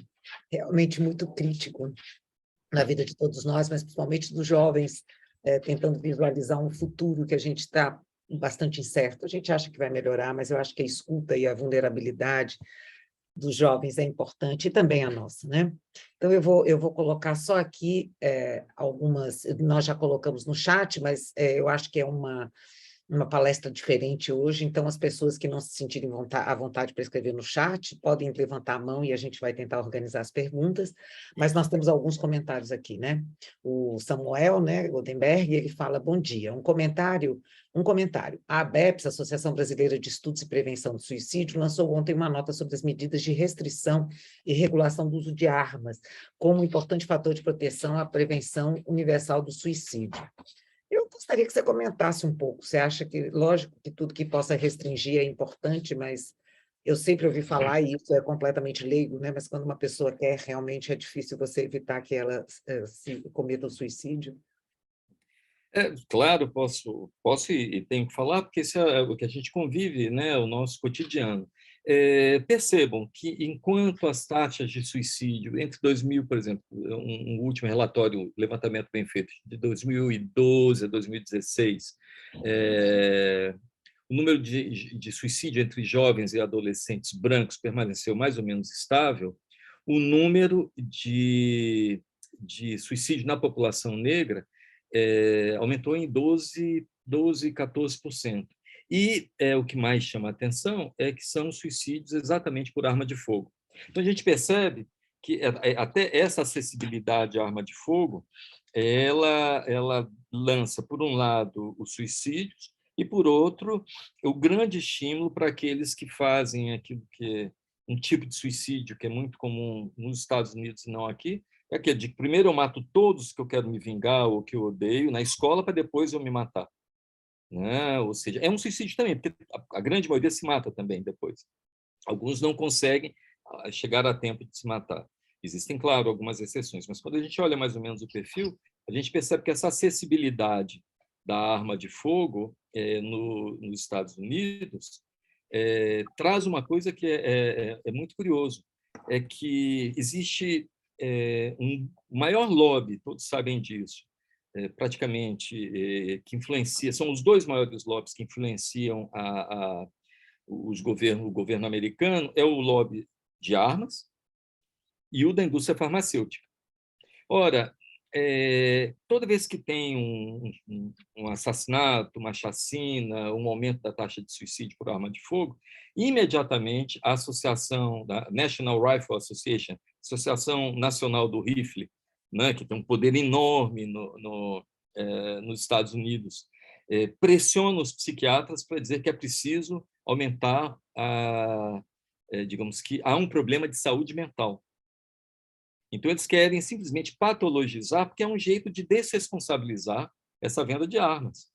realmente muito crítico na vida de todos nós, mas principalmente dos jovens, tentando visualizar um futuro que a gente está bastante incerto. A gente acha que vai melhorar, mas eu acho que a escuta e a vulnerabilidade dos jovens é importante, e também a nossa, né? Então, eu vou colocar só aqui algumas, nós já colocamos no chat, mas eu acho que é uma palestra diferente hoje, então as pessoas que não se sentirem à vontade para escrever no chat podem levantar a mão e a gente vai tentar organizar as perguntas, mas nós temos alguns comentários aqui, né? O Samuel, né, Goldenberg, ele fala: bom dia, um comentário. A ABEPS, Associação Brasileira de Estudos e Prevenção do Suicídio, lançou ontem uma nota sobre as medidas de restrição e regulação do uso de armas, como um importante fator de proteção à prevenção universal do suicídio. Eu gostaria que você comentasse um pouco. Você acha que, lógico, que tudo que possa restringir é importante, mas eu sempre ouvi falar, e isso é completamente leigo, né? Mas quando uma pessoa quer, realmente é difícil você evitar que ela se cometa o suicídio. Claro, posso e tenho que falar, porque isso é o que a gente convive, né, o nosso cotidiano. Percebam que, enquanto as taxas de suicídio, entre 2000, por exemplo, um último relatório, levantamento bem feito, de 2012 a 2016, o número de suicídio entre jovens e adolescentes brancos permaneceu mais ou menos estável, o número de suicídio na população negra aumentou em 14%. E o que mais chama a atenção é que são suicídios exatamente por arma de fogo. Então, a gente percebe que até essa acessibilidade à arma de fogo, ela lança, por um lado, os suicídios, e, por outro, o grande estímulo para aqueles que fazem aquilo que é um tipo de suicídio que é muito comum nos Estados Unidos e não aqui, é aquele de que primeiro eu mato todos que eu quero me vingar ou que eu odeio na escola para depois eu me matar. Né? Ou seja, é um suicídio também, porque a grande maioria se mata também depois. Alguns não conseguem chegar a tempo de se matar. Existem, claro, algumas exceções, mas quando a gente olha mais ou menos o perfil, a gente percebe que essa acessibilidade da arma de fogo nos Estados Unidos traz uma coisa que é muito curioso, é que existe um maior lobby, todos sabem disso, praticamente, que influencia, são os dois maiores lobbies que influenciam o governo americano, é o lobby de armas e o da indústria farmacêutica. Ora, toda vez que tem um assassinato, uma chacina, um aumento da taxa de suicídio por arma de fogo, imediatamente a associação da National Rifle Association, Associação Nacional do Rifle, né, que tem um poder enorme nos Estados Unidos, pressiona os psiquiatras para dizer que é preciso aumentar digamos que há um problema de saúde mental. Então, eles querem simplesmente patologizar, porque é um jeito de desresponsabilizar essa venda de armas.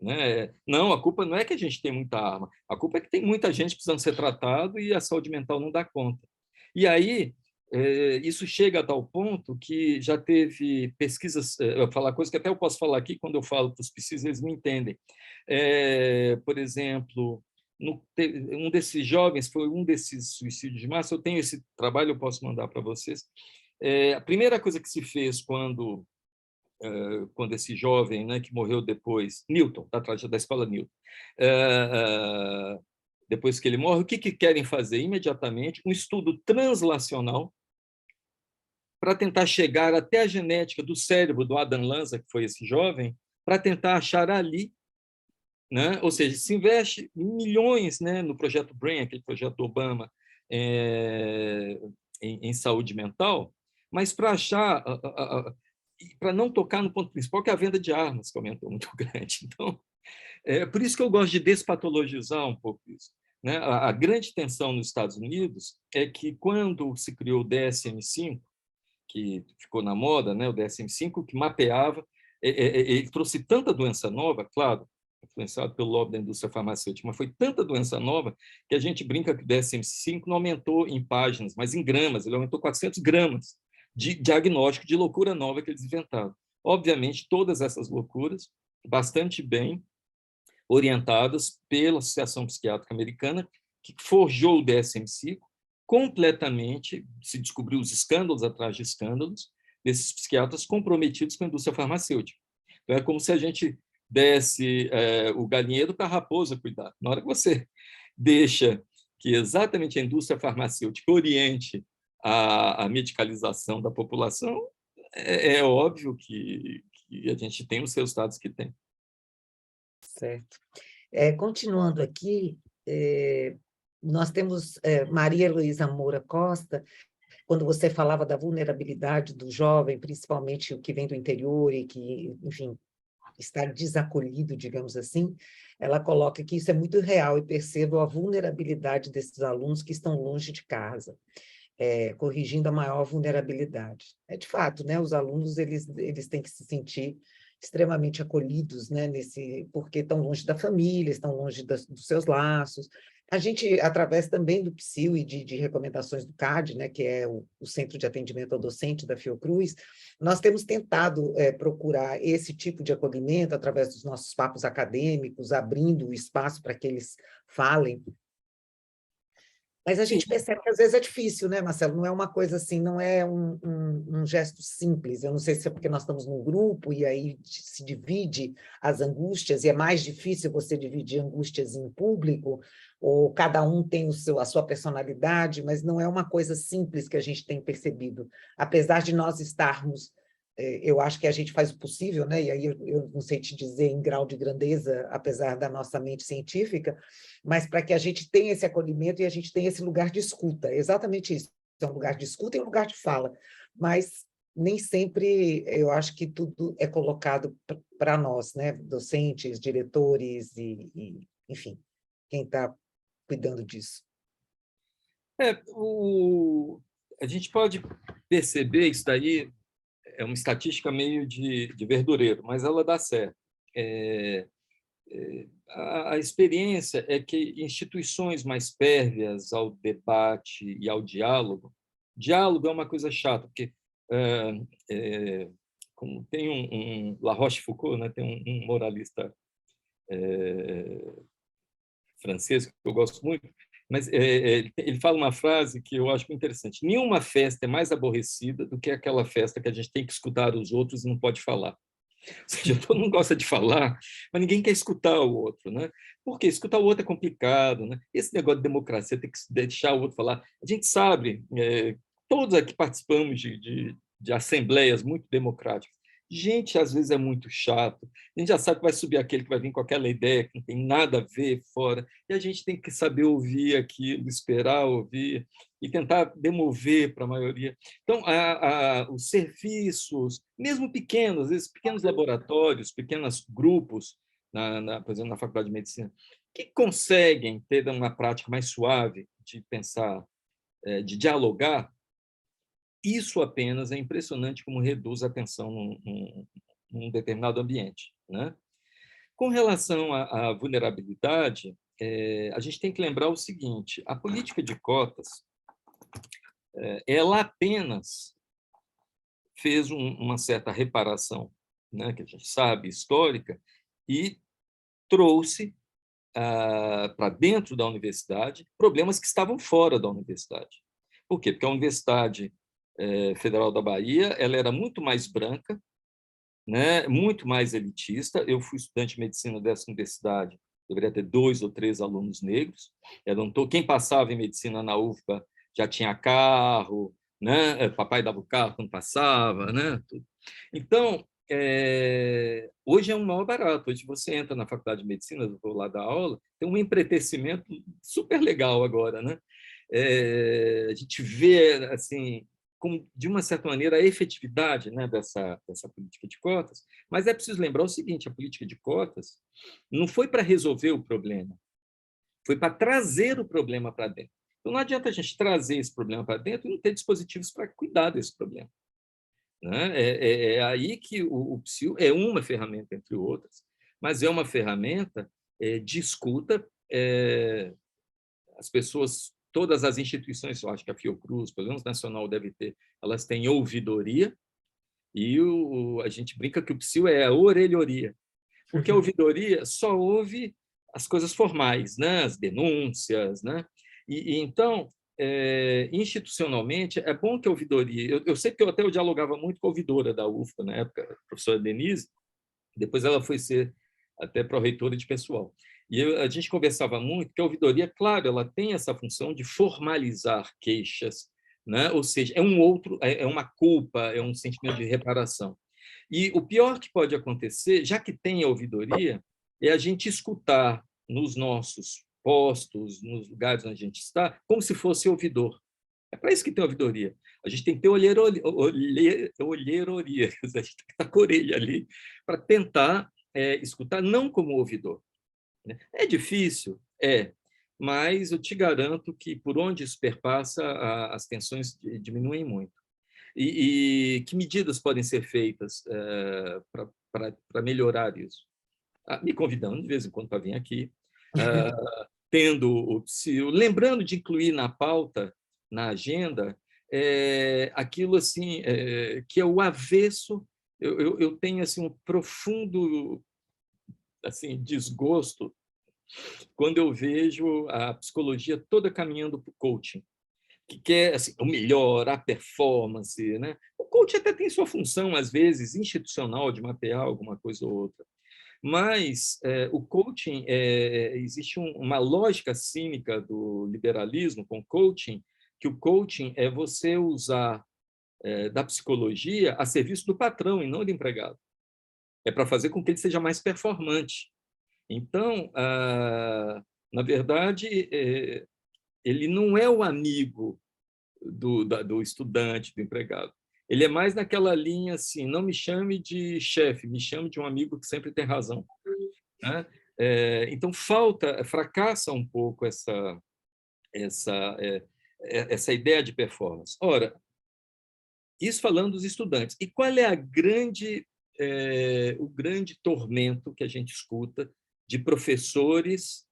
Né? Não, a culpa não é que a gente tem muita arma, a culpa é que tem muita gente precisando ser tratado e a saúde mental não dá conta. E aí, isso chega a tal ponto que já teve pesquisas, eu falar coisa que até eu posso falar aqui, quando eu falo para os psiquiatras, eles me entendem. Por exemplo, um desses jovens foi um desses suicídios de massa, eu tenho esse trabalho, eu posso mandar para vocês. A primeira coisa que se fez quando esse jovem, né, que morreu depois, Newton, da escola Newton, depois que ele morre, o que querem fazer? Imediatamente um estudo translacional para tentar chegar até a genética do cérebro do Adam Lanza, que foi esse jovem, para tentar achar ali, né? Ou seja, se investe milhões, né, no projeto Brain, aquele projeto do Obama, em saúde mental, mas para achar, para não tocar no ponto principal, que é a venda de armas, que aumentou muito grande. Então, é por isso que eu gosto de despatologizar um pouco isso, né? A grande tensão nos Estados Unidos é que, quando se criou o DSM-5, que ficou na moda, né? O DSM-5, que mapeava, ele trouxe tanta doença nova, claro, influenciado pelo lobby da indústria farmacêutica, mas foi tanta doença nova que a gente brinca que o DSM-5 não aumentou em páginas, mas em gramas, ele aumentou 400 gramas de diagnóstico de loucura nova que eles inventaram. Obviamente, todas essas loucuras, bastante bem orientadas pela Associação Psiquiátrica Americana, que forjou o DSM-5 completamente, se descobriu os escândalos atrás de escândalos, desses psiquiatras comprometidos com a indústria farmacêutica. Então, é como se a gente desse o galinheiro para a raposa cuidar. Na hora que você deixa que exatamente a indústria farmacêutica oriente a medicalização da população, é óbvio que a gente tem os resultados que tem. Certo. Continuando aqui, nós temos Maria Luísa Moura Costa, quando você falava da vulnerabilidade do jovem, principalmente o que vem do interior e que, enfim, está desacolhido, digamos assim, ela coloca que isso é muito real e percebo a vulnerabilidade desses alunos que estão longe de casa, corrigindo a maior vulnerabilidade. De fato, né, os alunos eles têm que se sentir extremamente acolhidos, né, porque estão longe da família, estão longe dos seus laços. A gente, através também do PSIL e de recomendações do CAD, né, que é o Centro de Atendimento ao Docente da Fiocruz, nós temos tentado procurar esse tipo de acolhimento através dos nossos papos acadêmicos, abrindo o espaço para que eles falem. Mas a Sim. gente percebe que às vezes é difícil, né, Marcelo? Não é uma coisa assim, não é um gesto simples. Eu não sei se é porque nós estamos num grupo e aí se divide as angústias, e é mais difícil você dividir angústias em público, ou cada um tem a sua personalidade, mas não é uma coisa simples que a gente tem percebido. Apesar de nós estarmos, eu acho que a gente faz o possível, né? E aí eu não sei te dizer em grau de grandeza, apesar da nossa mente científica, mas para que a gente tenha esse acolhimento e a gente tenha esse lugar de escuta. É exatamente isso. É um lugar de escuta e um lugar de fala. Mas nem sempre eu acho que tudo é colocado para nós, né? Docentes, diretores enfim, quem está cuidando disso. A gente pode perceber isso daí, é uma estatística meio de verdureiro, mas ela dá certo. A experiência é que instituições mais pérvias ao debate e ao diálogo é uma coisa chata, porque como tem La Rochefoucauld, né, tem um moralista francês que eu gosto muito, mas ele fala uma frase que eu acho muito interessante: nenhuma festa é mais aborrecida do que aquela festa que a gente tem que escutar os outros e não pode falar. Ou seja, todo mundo gosta de falar, mas ninguém quer escutar o outro, né? Porque escutar o outro é complicado, né? Esse negócio de democracia, tem que deixar o outro falar. A gente sabe, todos aqui participamos de assembleias muito democráticas. Gente, às vezes é muito chato. A gente já sabe que vai subir aquele que vai vir com aquela ideia que não tem nada a ver fora. E a gente tem que saber ouvir aquilo, esperar ouvir e tentar demover para a maioria. Então, os serviços, mesmo pequenos, esses pequenos laboratórios, pequenos grupos, por exemplo, na Faculdade de Medicina, que conseguem ter uma prática mais suave de pensar, de dialogar, isso apenas é impressionante como reduz a tensão num determinado ambiente, né? Com relação à vulnerabilidade, a gente tem que lembrar o seguinte: a política de cotas, ela apenas fez uma certa reparação, né, que a gente sabe, histórica, e trouxe para dentro da universidade problemas que estavam fora da universidade. Por quê? Porque a Universidade Federal da Bahia ela era muito mais branca, né, muito mais elitista. Eu fui estudante de medicina dessa universidade, deveria ter 2 ou 3 alunos negros. Quem passava em medicina na UFBA já tinha carro, né? Papai dava o carro quando passava, né? Então, hoje é um maior barato. Hoje você entra na faculdade de medicina, eu vou lá dar aula, tem um empretecimento super legal agora, né? a gente vê, assim, como, de uma certa maneira, a efetividade, né, dessa política de cotas, mas é preciso lembrar o seguinte: a política de cotas não foi para resolver o problema, foi para trazer o problema para dentro. Então, não adianta a gente trazer esse problema para dentro e não ter dispositivos para cuidar desse problema, né? É aí que o PSIL é uma ferramenta, entre outras, mas é uma ferramenta de escuta. As pessoas, todas as instituições, eu acho que a Fiocruz, pelo menos nacional, deve ter, elas têm ouvidoria, e a gente brinca que o PSIL é a orelhoria, porque a ouvidoria só ouve as coisas formais, né? As denúncias, né? E então, institucionalmente, é bom que a ouvidoria... Eu sei que eu dialogava muito com a ouvidora da UFPA, na época, a professora Denise, depois ela foi ser até pró-reitora de pessoal. E a gente conversava muito que a ouvidoria, claro, ela tem essa função de formalizar queixas, né? Ou seja, é uma culpa, é um sentimento de reparação. E o pior que pode acontecer, já que tem a ouvidoria, é a gente escutar nos nossos postos, nos lugares onde a gente está, como se fosse ouvidor. É para isso que tem ouvidoria. A gente tem que ter olheiroria, a gente tem que estar com a orelha ali para tentar escutar, não como ouvidor, né? É difícil? Mas eu te garanto que, por onde isso perpassa, as tensões diminuem muito. E que medidas podem ser feitas para melhorar isso? Me convidando de vez em quando para vir aqui, tendo o PSIL, lembrando de incluir na pauta, na agenda, aquilo assim, que é o avesso. Eu tenho assim, um profundo assim, desgosto quando eu vejo a psicologia toda caminhando para o coaching, que quer assim, o melhor, a performance, né? O coach até tem sua função, às vezes, institucional, de mapear alguma coisa ou outra. Mas o coaching, existe uma lógica cínica do liberalismo com coaching, que o coaching é você usar da psicologia a serviço do patrão e não do empregado. É para fazer com que ele seja mais performante. Então, na verdade, ele não é o amigo do estudante, do empregado. Ele é mais naquela linha assim: não me chame de chefe, me chame de um amigo que sempre tem razão, né? Então fracassa um pouco essa ideia de performance. Ora, isso falando dos estudantes. E qual é o grande tormento que a gente escuta de professores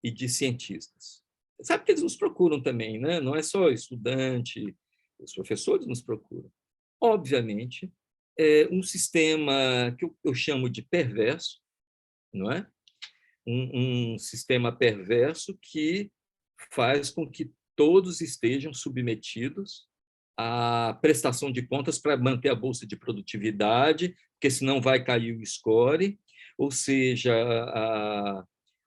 e de cientistas? Sabe que eles nos procuram também, né? Não é só estudante, os professores nos procuram. Obviamente, um sistema que eu chamo de perverso, não é? Um sistema perverso que faz com que todos estejam submetidos à prestação de contas para manter a bolsa de produtividade, porque senão vai cair o score, ou seja,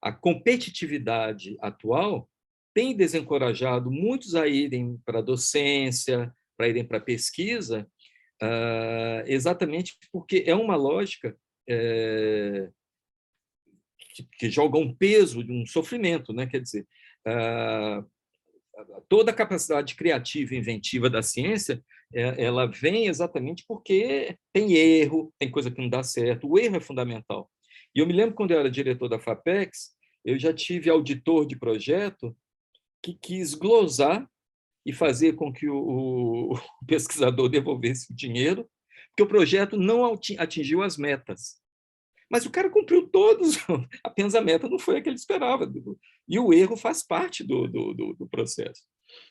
a competitividade atual tem desencorajado muitos a irem para a docência, para irem para a pesquisa, exatamente porque é uma lógica que joga um peso, um sofrimento, né? Quer dizer, toda a capacidade criativa e inventiva da ciência, ela vem exatamente porque tem erro, tem coisa que não dá certo. O erro é fundamental. E eu me lembro, quando eu era diretor da FAPEX, eu já tive auditor de projeto que quis glosar e fazer com que o pesquisador devolvesse o dinheiro, porque o projeto não atingiu as metas. Mas o cara cumpriu todos, apenas a meta não foi a que ele esperava. E o erro faz parte do processo,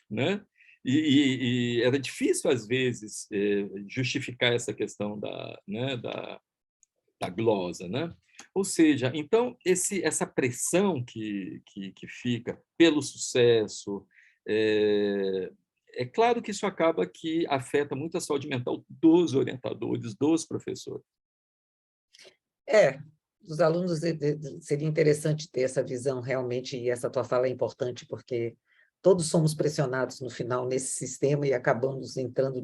né? E era difícil, às vezes, justificar essa questão da glosa, né? Ou seja, então, essa pressão que fica pelo sucesso, é claro que isso acaba que afeta muito a saúde mental dos orientadores, dos professores. Os alunos, seria interessante ter essa visão realmente, e essa tua fala é importante, porque todos somos pressionados no final nesse sistema e acabamos entrando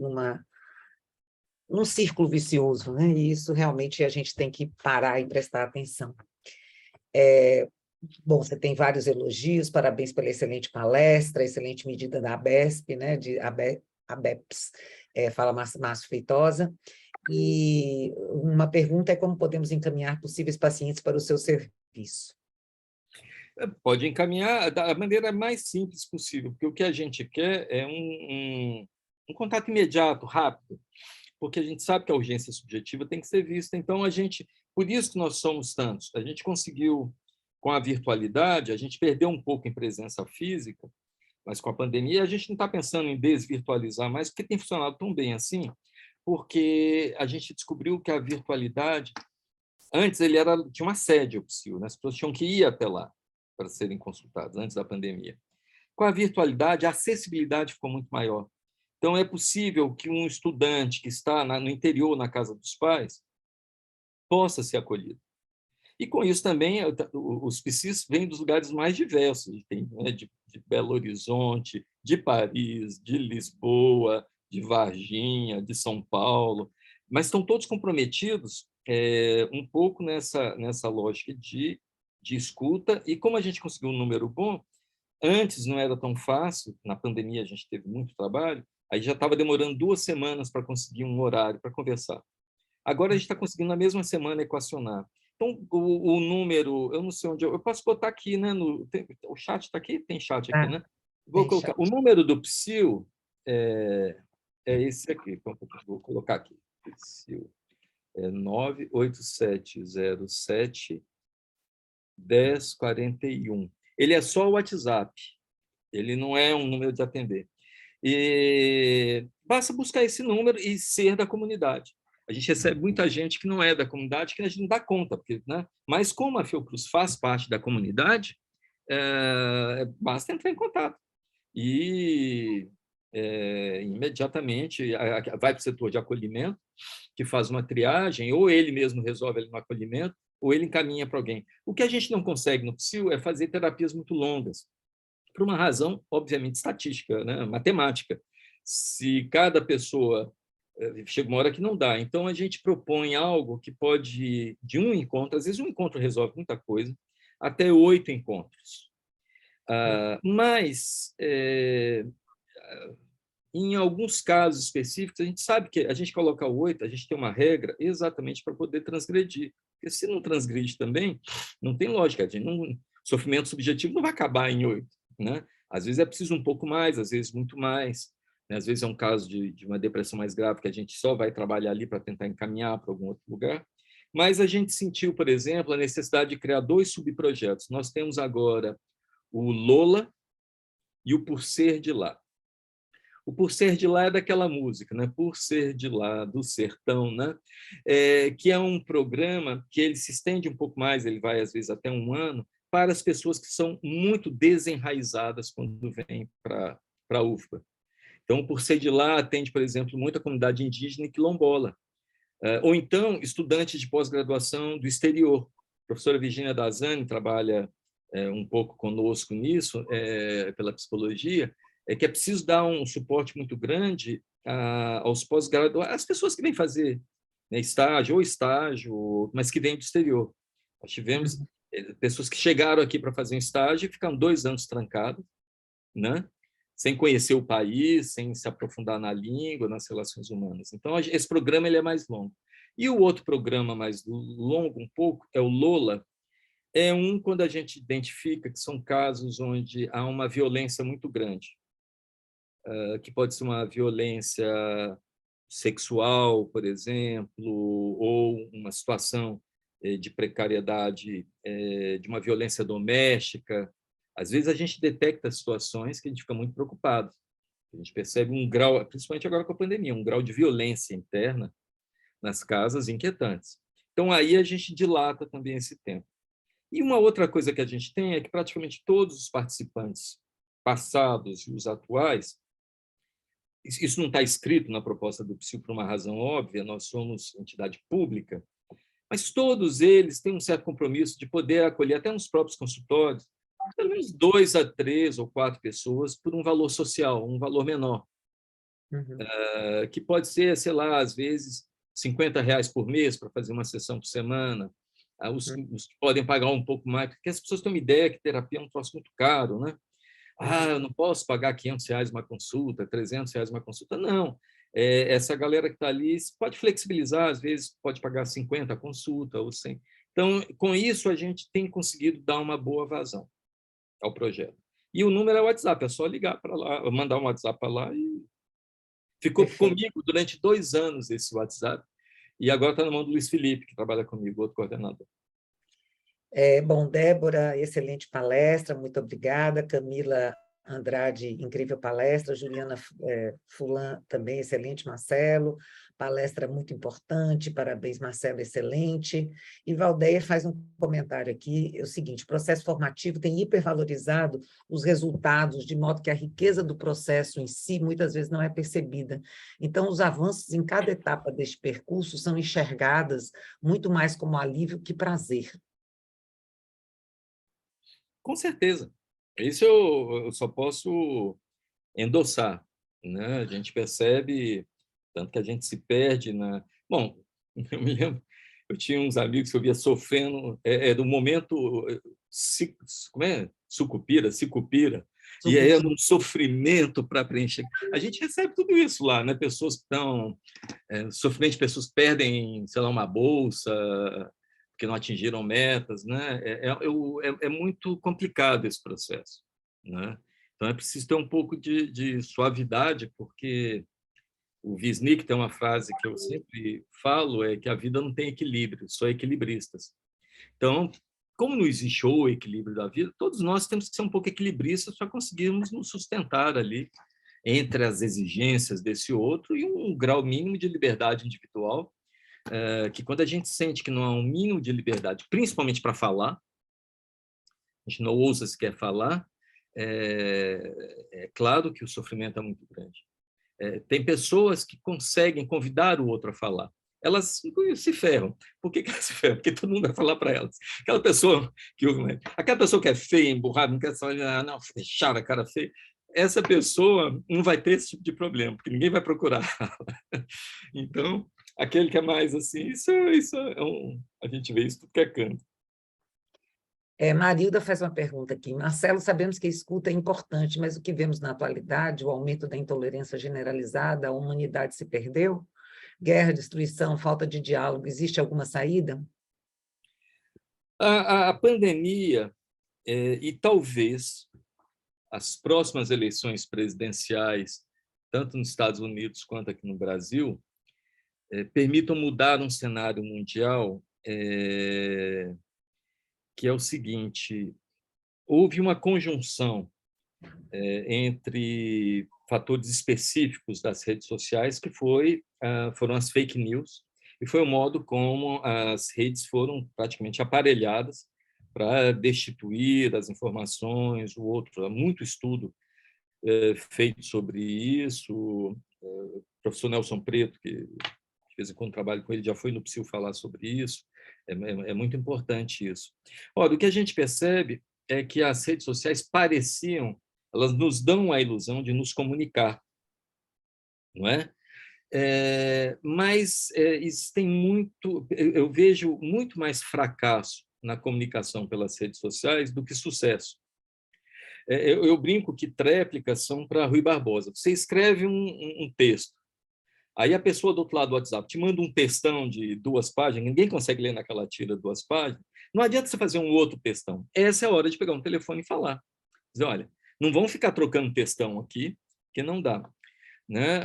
num círculo vicioso, né? E isso realmente a gente tem que parar e prestar atenção. Bom, você tem vários elogios, parabéns pela excelente palestra, excelente medida da ABESP, né, ABEPS, fala Márcio Feitosa. E uma pergunta é como podemos encaminhar possíveis pacientes para o seu serviço? Pode encaminhar da maneira mais simples possível, porque o que a gente quer é um contato imediato, rápido, porque a gente sabe que a urgência subjetiva tem que ser vista. Então, por isso que nós somos tantos. A gente conseguiu, com a virtualidade, a gente perdeu um pouco em presença física, mas com a pandemia a gente não está pensando em desvirtualizar mais, porque tem funcionado tão bem assim, porque a gente descobriu que a virtualidade, antes tinha uma sede, o PSIL, né? As pessoas tinham que ir até lá para serem consultadas, antes da pandemia. Com a virtualidade, a acessibilidade ficou muito maior. Então, é possível que um estudante que está no interior, na casa dos pais, possa ser acolhido. E, com isso, também, os psis vêm dos lugares mais diversos. Tem, né, de Belo Horizonte, de Paris, de Lisboa, de Varginha, de São Paulo, mas estão todos comprometidos um pouco nessa lógica de escuta. E, como a gente conseguiu um número bom, antes não era tão fácil, na pandemia a gente teve muito trabalho, aí já estava demorando 2 semanas para conseguir um horário para conversar. Agora a gente está conseguindo na mesma semana equacionar. Então, o número, eu não sei onde, eu posso botar aqui, né? O chat está aqui? Tem chat aqui, né? Vou colocar. O número do PSIL é esse aqui. Então, vou colocar aqui. PSIL é 98707-1041. Ele é só o WhatsApp. Ele não é um número de atender. E basta buscar esse número e ser da comunidade. A gente recebe muita gente que não é da comunidade, que a gente não dá conta, porque, né? Mas como a Fiocruz faz parte da comunidade, basta entrar em contato. E imediatamente vai para o setor de acolhimento, que faz uma triagem, ou ele mesmo resolve ali no acolhimento, ou ele encaminha para alguém. O que a gente não consegue no PSIL é fazer terapias muito longas, por uma razão, obviamente, estatística, né? Matemática. Se cada pessoa chega uma hora que não dá, então a gente propõe algo que pode, de um encontro, às vezes um encontro resolve muita coisa, até 8 encontros. Mas, em alguns casos específicos, a gente sabe que a gente coloca o 8, a gente tem uma regra exatamente para poder transgredir. Porque se não transgride também, não tem lógica. O sofrimento subjetivo não vai acabar em 8. Né? Às vezes é preciso um pouco mais, às vezes muito mais. Né? Às vezes é um caso de uma depressão mais grave que a gente só vai trabalhar ali para tentar encaminhar para algum outro lugar. Mas a gente sentiu, por exemplo, a necessidade de criar 2 subprojetos. Nós temos agora o Lola e o Por Ser de Lá. O Por Ser de Lá é daquela música, né? Por Ser de Lá, do sertão, né? Que é um programa que ele se estende um pouco mais, ele vai às vezes até um ano, para as pessoas que são muito desenraizadas quando vêm para a UFBA. Então, o Por Ser de Lá atende, por exemplo, muita comunidade indígena e quilombola. Ou então, estudantes de pós-graduação do exterior. A professora Virginia Dazani trabalha um pouco conosco nisso, pela psicologia, que é preciso dar um suporte muito grande aos pós-graduados, às pessoas que vêm fazer, né, estágio, mas que vêm do exterior. Nós tivemos pessoas que chegaram aqui para fazer um estágio e ficaram 2 anos trancados, né? Sem conhecer o país, sem se aprofundar na língua, nas relações humanas. Então, esse programa ele é mais longo. E o outro programa mais longo um pouco é o Lola, quando a gente identifica que são casos onde há uma violência muito grande, que pode ser uma violência sexual, por exemplo, ou uma situação de precariedade, de uma violência doméstica. Às vezes a gente detecta situações que a gente fica muito preocupado. A gente percebe um grau, principalmente agora com a pandemia, um grau de violência interna nas casas inquietantes. Então, aí a gente dilata também esse tempo. E uma outra coisa que a gente tem é que praticamente todos os participantes passados e os atuais, isso não está escrito na proposta do PSIL por uma razão óbvia, nós somos entidade pública, mas todos eles têm um certo compromisso de poder acolher até nos próprios consultórios, pelo menos 2 a 3 ou 4 pessoas por um valor social, um valor menor, que pode ser, sei lá, às vezes R$ 50 por mês para fazer uma sessão por semana, os que podem pagar um pouco mais, porque as pessoas têm uma ideia que terapia é um troço muito caro, né? Eu não posso pagar R$ 500 uma consulta, R$ 300 uma consulta. Não. Essa galera que está ali pode flexibilizar, às vezes pode pagar 50 a consulta ou 100. Então, com isso, a gente tem conseguido dar uma boa vazão ao projeto. E o número é o WhatsApp, é só ligar para lá, mandar um WhatsApp para lá. E ficou Perfeito. comigo durante 2 anos esse WhatsApp, e agora está na mão do Luiz Felipe, que trabalha comigo, outro coordenador. Bom, Débora, excelente palestra, muito obrigada. Camila Andrade, incrível palestra. Juliana Fulan, também excelente. Marcelo, palestra muito importante, parabéns, Marcelo, excelente. E Valdeia faz um comentário aqui, é o seguinte: o processo formativo tem hipervalorizado os resultados, de modo que a riqueza do processo em si muitas vezes não é percebida. Então, os avanços em cada etapa deste percurso são enxergadas muito mais como alívio que prazer. Com certeza. Isso eu só posso endossar, né? A gente percebe tanto que a gente se perde na... Bom, eu me lembro, eu tinha uns amigos que eu via sofrendo do momento como é? Sicupira, e aí era um sofrimento para preencher. A gente recebe tudo isso lá, né? Pessoas que estão sofrendo, pessoas perdem, sei lá, uma bolsa porque não atingiram metas, né? É muito complicado esse processo, né? Então, é preciso ter um pouco de suavidade, porque o Wisnik tem uma frase que eu sempre falo, é que a vida não tem equilíbrio, só equilibristas. Então, como não existe o equilíbrio da vida, todos nós temos que ser um pouco equilibristas para conseguirmos nos sustentar ali entre as exigências desse outro e um grau mínimo de liberdade individual, que quando a gente sente que não há um mínimo de liberdade, principalmente para falar, a gente não ousa sequer falar, é claro que o sofrimento é muito grande. Tem pessoas que conseguem convidar o outro a falar. Elas se ferram. Por que elas se ferram? Porque todo mundo vai falar para elas. Aquela pessoa que é feia, emburrada, não quer falar, não, fechada, cara feia, essa pessoa não vai ter esse tipo de problema, porque ninguém vai procurar. Então, aquele que é mais assim, a gente vê isso tudo que é canto. Marilda faz uma pergunta aqui. Marcelo, sabemos que a escuta é importante, mas o que vemos na atualidade, o aumento da intolerância generalizada, a humanidade se perdeu? Guerra, destruição, falta de diálogo, existe alguma saída? A pandemia e talvez as próximas eleições presidenciais, tanto nos Estados Unidos quanto aqui no Brasil, permitam mudar um cenário mundial que é o seguinte: houve uma conjunção entre fatores específicos das redes sociais, que foram as fake news, e foi o modo como as redes foram praticamente aparelhadas para destituir as informações, há muito estudo feito sobre isso. O professor Nelson Preto, que de vez em quando trabalho com ele, já foi no PSIL falar sobre isso. É muito importante isso. Ora, o que a gente percebe é que as redes sociais elas nos dão a ilusão de nos comunicar, não é? Mas existem eu vejo muito mais fracasso na comunicação pelas redes sociais do que sucesso. Eu brinco que tréplicas são para Rui Barbosa. Você escreve um texto, aí a pessoa do outro lado do WhatsApp te manda um textão de 2 páginas, ninguém consegue ler naquela tira 2 páginas, não adianta você fazer um outro textão. Essa é a hora de pegar um telefone e falar. Dizer, olha, não vão ficar trocando textão aqui, que não dá. Né?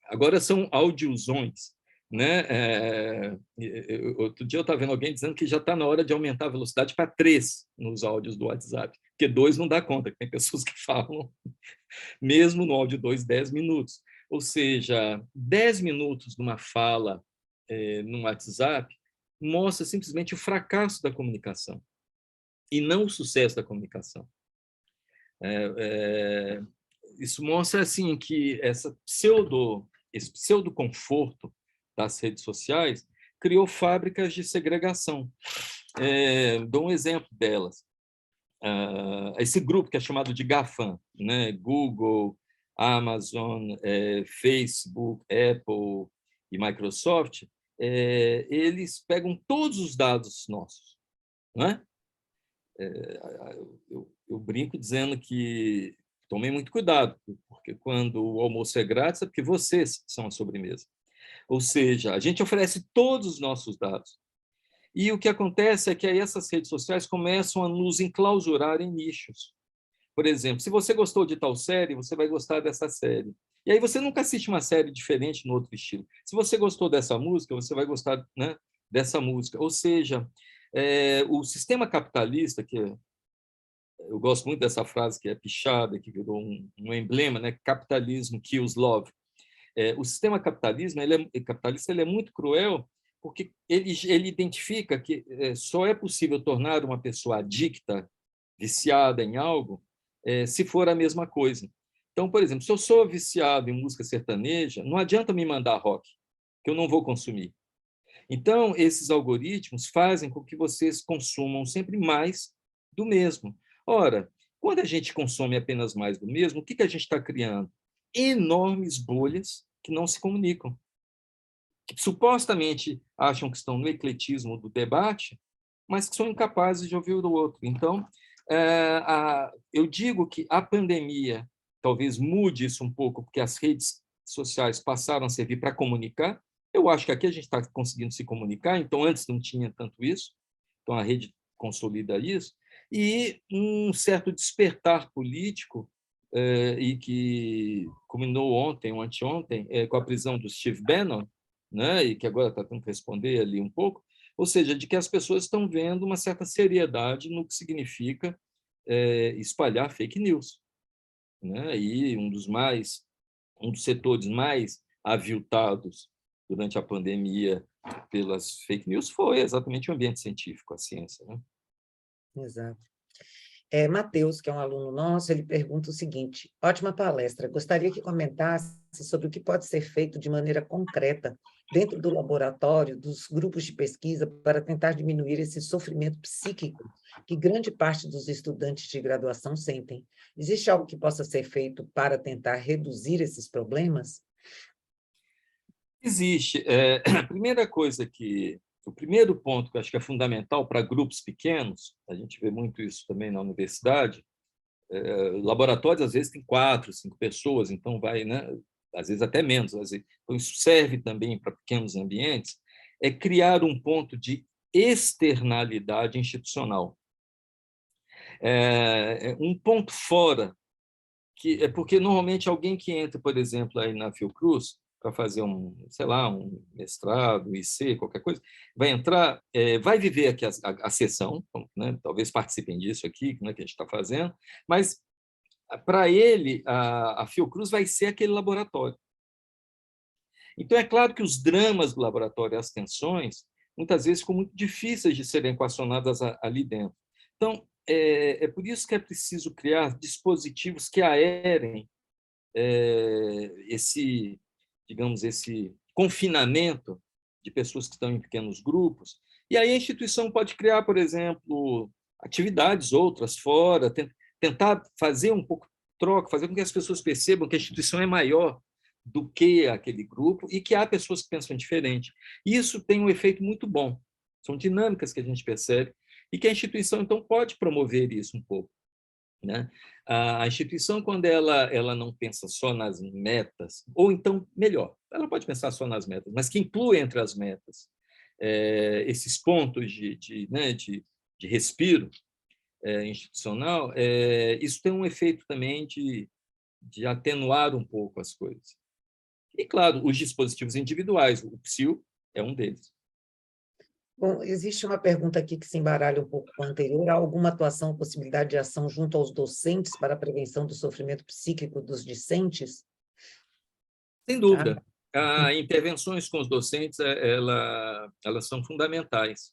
Agora são audiozões. Né? Outro dia eu estava vendo alguém dizendo que já está na hora de aumentar a velocidade para 3 nos áudios do WhatsApp, porque 2 não dá conta, tem pessoas que falam, mesmo no áudio 2, 10 minutos. Ou seja, 10 minutos numa fala no WhatsApp mostra simplesmente o fracasso da comunicação e não o sucesso da comunicação. Isso mostra assim que esse pseudo conforto das redes sociais criou fábricas de segregação. Dou um exemplo delas. Esse grupo que é chamado de GAFAM, né? Google, Amazon, Facebook, Apple e Microsoft, eles pegam todos os dados nossos, não é? Eu brinco dizendo que tomem muito cuidado, porque quando o almoço é grátis é porque vocês são a sobremesa. Ou seja, a gente oferece todos os nossos dados. E o que acontece é que aí essas redes sociais começam a nos enclausurar em nichos. Por exemplo, se você gostou de tal série, você vai gostar dessa série. E aí você nunca assiste uma série diferente no outro estilo. Se você gostou dessa música, você vai gostar, né, dessa música. Ou seja, o sistema capitalista, que eu gosto muito dessa frase que é pichada, que virou um emblema, né? Capitalismo kills love. O sistema capitalista ele é muito cruel porque ele identifica que só é possível tornar uma pessoa adicta, viciada em algo, se for a mesma coisa. Então, por exemplo, se eu sou viciado em música sertaneja, não adianta me mandar rock, que eu não vou consumir. Então, esses algoritmos fazem com que vocês consumam sempre mais do mesmo. Ora, quando a gente consome apenas mais do mesmo, o que a gente está criando? Enormes bolhas que não se comunicam, que supostamente acham que estão no ecletismo do debate, mas que são incapazes de ouvir o outro. Então, eu digo que a pandemia talvez mude isso um pouco, porque as redes sociais passaram a servir para comunicar. Eu acho que aqui a gente está conseguindo se comunicar, então antes não tinha tanto isso, então a rede consolida isso, e um certo despertar político, e que culminou ontem ou anteontem, com a prisão do Steve Bannon, né, e que agora está tendo que responder ali um pouco, ou seja, de que as pessoas estão vendo uma certa seriedade no que significa espalhar fake news, né? E um dos setores mais aviltados durante a pandemia pelas fake news foi exatamente o ambiente científico, a ciência, né? Exato. Matheus, que é um aluno nosso, ele pergunta o seguinte: ótima palestra, gostaria que comentasse sobre o que pode ser feito de maneira concreta dentro do laboratório, dos grupos de pesquisa, para tentar diminuir esse sofrimento psíquico que grande parte dos estudantes de graduação sentem. Existe algo que possa ser feito para tentar reduzir esses problemas? Existe. A primeira coisa o primeiro ponto que eu acho que é fundamental para grupos pequenos, a gente vê muito isso também na universidade, laboratórios às vezes tem 4, 5 pessoas, então vai, né, às vezes até menos. Então isso serve também para pequenos ambientes, é criar um ponto de externalidade institucional. Um ponto fora, que é porque normalmente alguém que entra, por exemplo, aí na Fiocruz, para fazer sei lá, um mestrado, IC, qualquer coisa, vai entrar, vai viver aqui a sessão, né? Talvez participem disso aqui, né, que a gente está fazendo, mas para ele a Fiocruz vai ser aquele laboratório. Então é claro que os dramas do laboratório, as tensões, muitas vezes ficam muito difíceis de serem equacionadas ali dentro. Então por isso que é preciso criar dispositivos que aerem digamos, esse confinamento de pessoas que estão em pequenos grupos. E aí a instituição pode criar, por exemplo, atividades outras fora, tentar fazer um pouco troca, fazer com que as pessoas percebam que a instituição é maior do que aquele grupo e que há pessoas que pensam diferente. Isso tem um efeito muito bom. São dinâmicas que a gente percebe e que a instituição, então, pode promover isso um pouco, né? A instituição, quando ela não pensa só nas metas, ou então, melhor, ela pode pensar só nas metas, mas que inclui entre as metas esses pontos né, de respiro institucional, isso tem um efeito também de atenuar um pouco as coisas. E, claro, os dispositivos individuais, o PSIL é um deles. Bom, existe uma pergunta aqui que se embaralha um pouco com a anterior. Há alguma atuação ou possibilidade de ação junto aos docentes para a prevenção do sofrimento psíquico dos discentes? Sem dúvida. As intervenções com os docentes elas são fundamentais.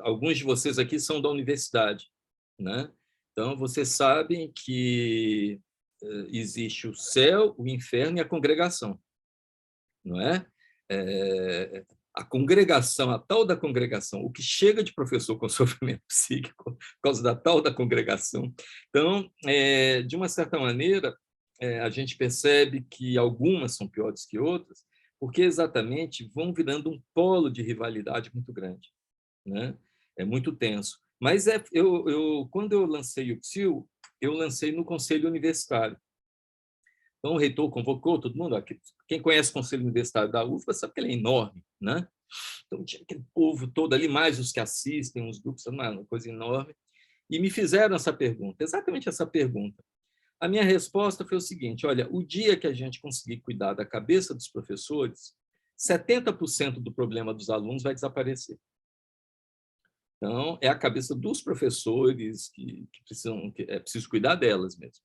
Alguns de vocês aqui são da universidade, né? Então, vocês sabem que existe o céu, o inferno e a congregação, não é? A congregação, a tal da congregação, o que chega de professor com sofrimento psíquico por causa da tal da congregação. Então, de uma certa maneira, a gente percebe que algumas são piores que outras, porque exatamente vão virando um polo de rivalidade muito grande, né? É muito tenso. Mas quando eu lancei o PSIL, eu lancei no Conselho Universitário. Então, o reitor convocou todo mundo. Quem conhece o Conselho Universitário da UFBA sabe que ele é enorme, né? Então, tinha aquele povo todo ali, mais os que assistem, os grupos, uma coisa enorme. E me fizeram essa pergunta, exatamente essa pergunta. A minha resposta foi o seguinte: olha, o dia que a gente conseguir cuidar da cabeça dos professores, 70% do problema dos alunos vai desaparecer. Então, é a cabeça dos professores que precisam, é preciso cuidar delas mesmo.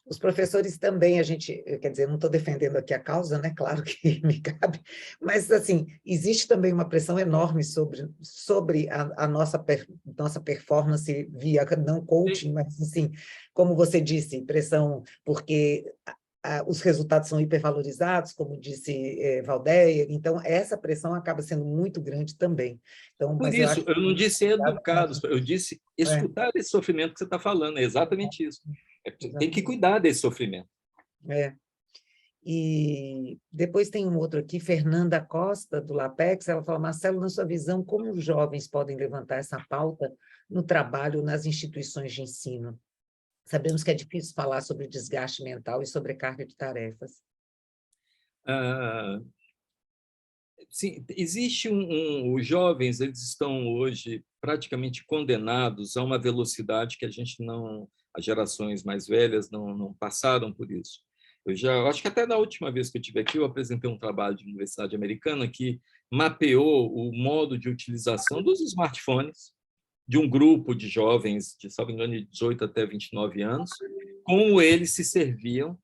Os professores também, quer dizer, não estou defendendo aqui a causa, né? Claro que me cabe, mas, assim, existe também uma pressão enorme sobre a nossa performance via, não coaching, mas, assim, como você disse, pressão porque os resultados são hipervalorizados, como disse Valdeia, então essa pressão acaba sendo muito grande também. Então, Por mas eu isso, acho eu não disse educados, que... eu disse escutar esse sofrimento que você está falando, é exatamente isso. Tem que cuidar desse sofrimento. E depois tem um outro aqui, Fernanda Costa, do LAPEX, ela fala: Marcelo, na sua visão, como os jovens podem levantar essa pauta no trabalho nas instituições de ensino? Sabemos que é difícil falar sobre desgaste mental e sobrecarga de tarefas. Sim, existe os jovens, eles estão hoje praticamente condenados a uma velocidade que a gente não, as gerações mais velhas não passaram por isso. Eu acho que até na última vez que eu estive aqui, eu apresentei um trabalho de universidade americana que mapeou o modo de utilização dos smartphones de um grupo de jovens, de, se não me engano, de 18 até 29 anos, como eles se serviam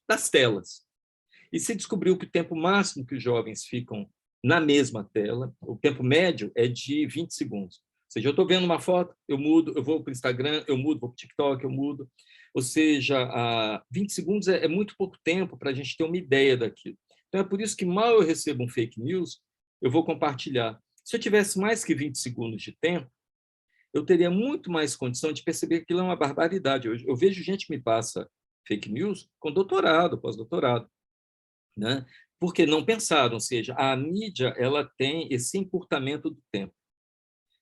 das telas. E se descobriu que o tempo máximo que os jovens ficam na mesma tela, o tempo médio é de 20 segundos. Ou seja, eu estou vendo uma foto, eu mudo, eu vou para o Instagram, eu mudo, vou para o TikTok, eu mudo. Ou seja, 20 segundos é muito pouco tempo para a gente ter uma ideia daquilo. Então, é por isso que mal eu recebo um fake news, eu vou compartilhar. Se eu tivesse mais que 20 segundos de tempo, eu teria muito mais condição de perceber que aquilo é uma barbaridade. Eu vejo gente que me passa fake news com doutorado, pós-doutorado, né? Porque não pensaram, ou seja, a mídia ela tem esse encurtamento do tempo,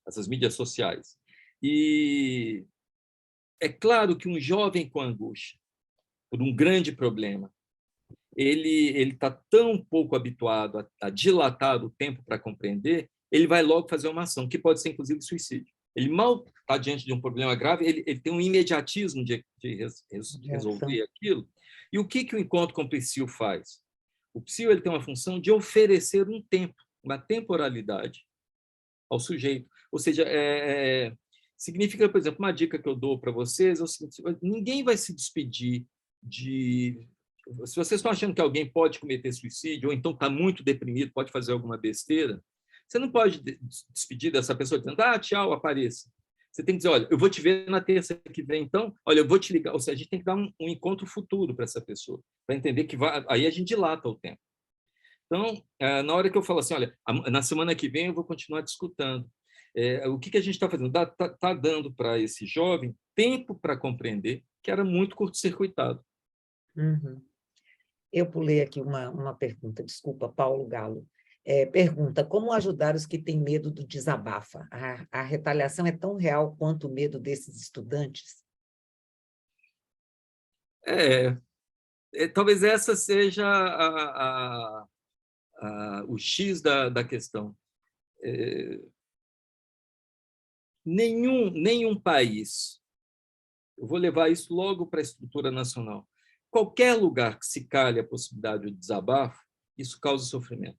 essas mídias sociais. E é claro que um jovem com angústia por um grande problema, ele está tão pouco habituado a dilatar o tempo para compreender, ele vai logo fazer uma ação, que pode ser, inclusive, suicídio. Ele mal está diante de um problema grave, ele tem um imediatismo de resolver aquilo. E o que o encontro com o psíquico faz? O psíquico ele tem uma função de oferecer um tempo, uma temporalidade ao sujeito. Ou seja, significa, por exemplo, uma dica que eu dou para vocês é o seguinte: ninguém vai se despedir de... Se vocês estão achando que alguém pode cometer suicídio, ou então está muito deprimido, pode fazer alguma besteira, você não pode despedir dessa pessoa dizendo: tchau, apareça. Você tem que dizer: olha, eu vou te ver na terça que vem, então, olha, eu vou te ligar. Ou seja, a gente tem que dar um encontro futuro para essa pessoa, para entender que aí a gente dilata o tempo. Então, na hora que eu falo assim: olha, na semana que vem eu vou continuar discutindo. O que a gente está fazendo? Está dando para esse jovem tempo para compreender que era muito curto-circuitado. Uhum. Eu pulei aqui uma pergunta, desculpa, Paulo Galo. Pergunta: como ajudar os que têm medo do desabafa? A retaliação é tão real quanto o medo desses estudantes? Talvez essa seja o X da questão. Nenhum país, eu vou levar isso logo para a estrutura nacional, qualquer lugar que se calhe a possibilidade de desabafo, isso causa sofrimento.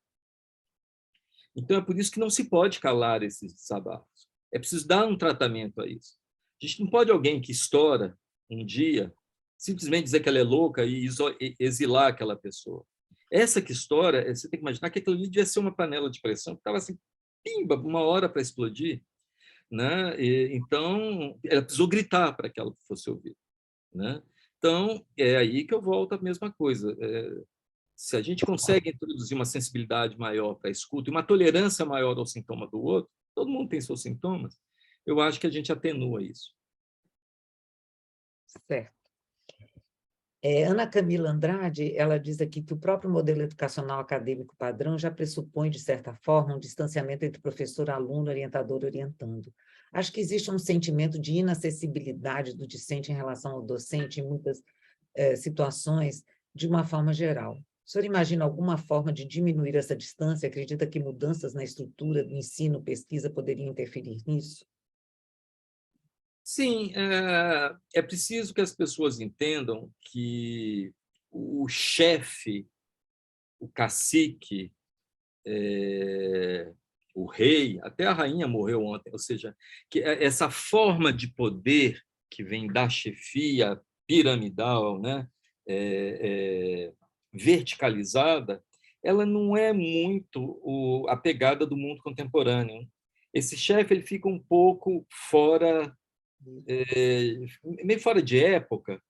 Então, é por isso que não se pode calar esses desabafos. É preciso dar um tratamento a isso. A gente não pode alguém que estoura um dia simplesmente dizer que ela é louca e exilar aquela pessoa. Essa que estoura, você tem que imaginar que aquilo ali devia ser uma panela de pressão que estava assim, pimba, uma hora para explodir, né? Então, ela precisou gritar para que ela fosse ouvida, né? Então, é aí que eu volto à mesma coisa. Se a gente consegue introduzir uma sensibilidade maior para a escuta e uma tolerância maior ao sintoma do outro, todo mundo tem seus sintomas, eu acho que a gente atenua isso. Certo. Ana Camila Andrade, ela diz aqui que o próprio modelo educacional acadêmico padrão já pressupõe, de certa forma, um distanciamento entre professor, aluno, orientador, orientando. Acho que existe um sentimento de inacessibilidade do discente em relação ao docente em muitas situações, de uma forma geral. O senhor imagina alguma forma de diminuir essa distância? Acredita que mudanças na estrutura do ensino, pesquisa, poderiam interferir nisso? Sim, é preciso que as pessoas entendam que o chefe, o cacique, o rei, até a rainha morreu ontem, ou seja, que essa forma de poder que vem da chefia piramidal, né, verticalizada, ela não é muito a pegada do mundo contemporâneo. Esse chefe ele fica um pouco fora, meio fora de época,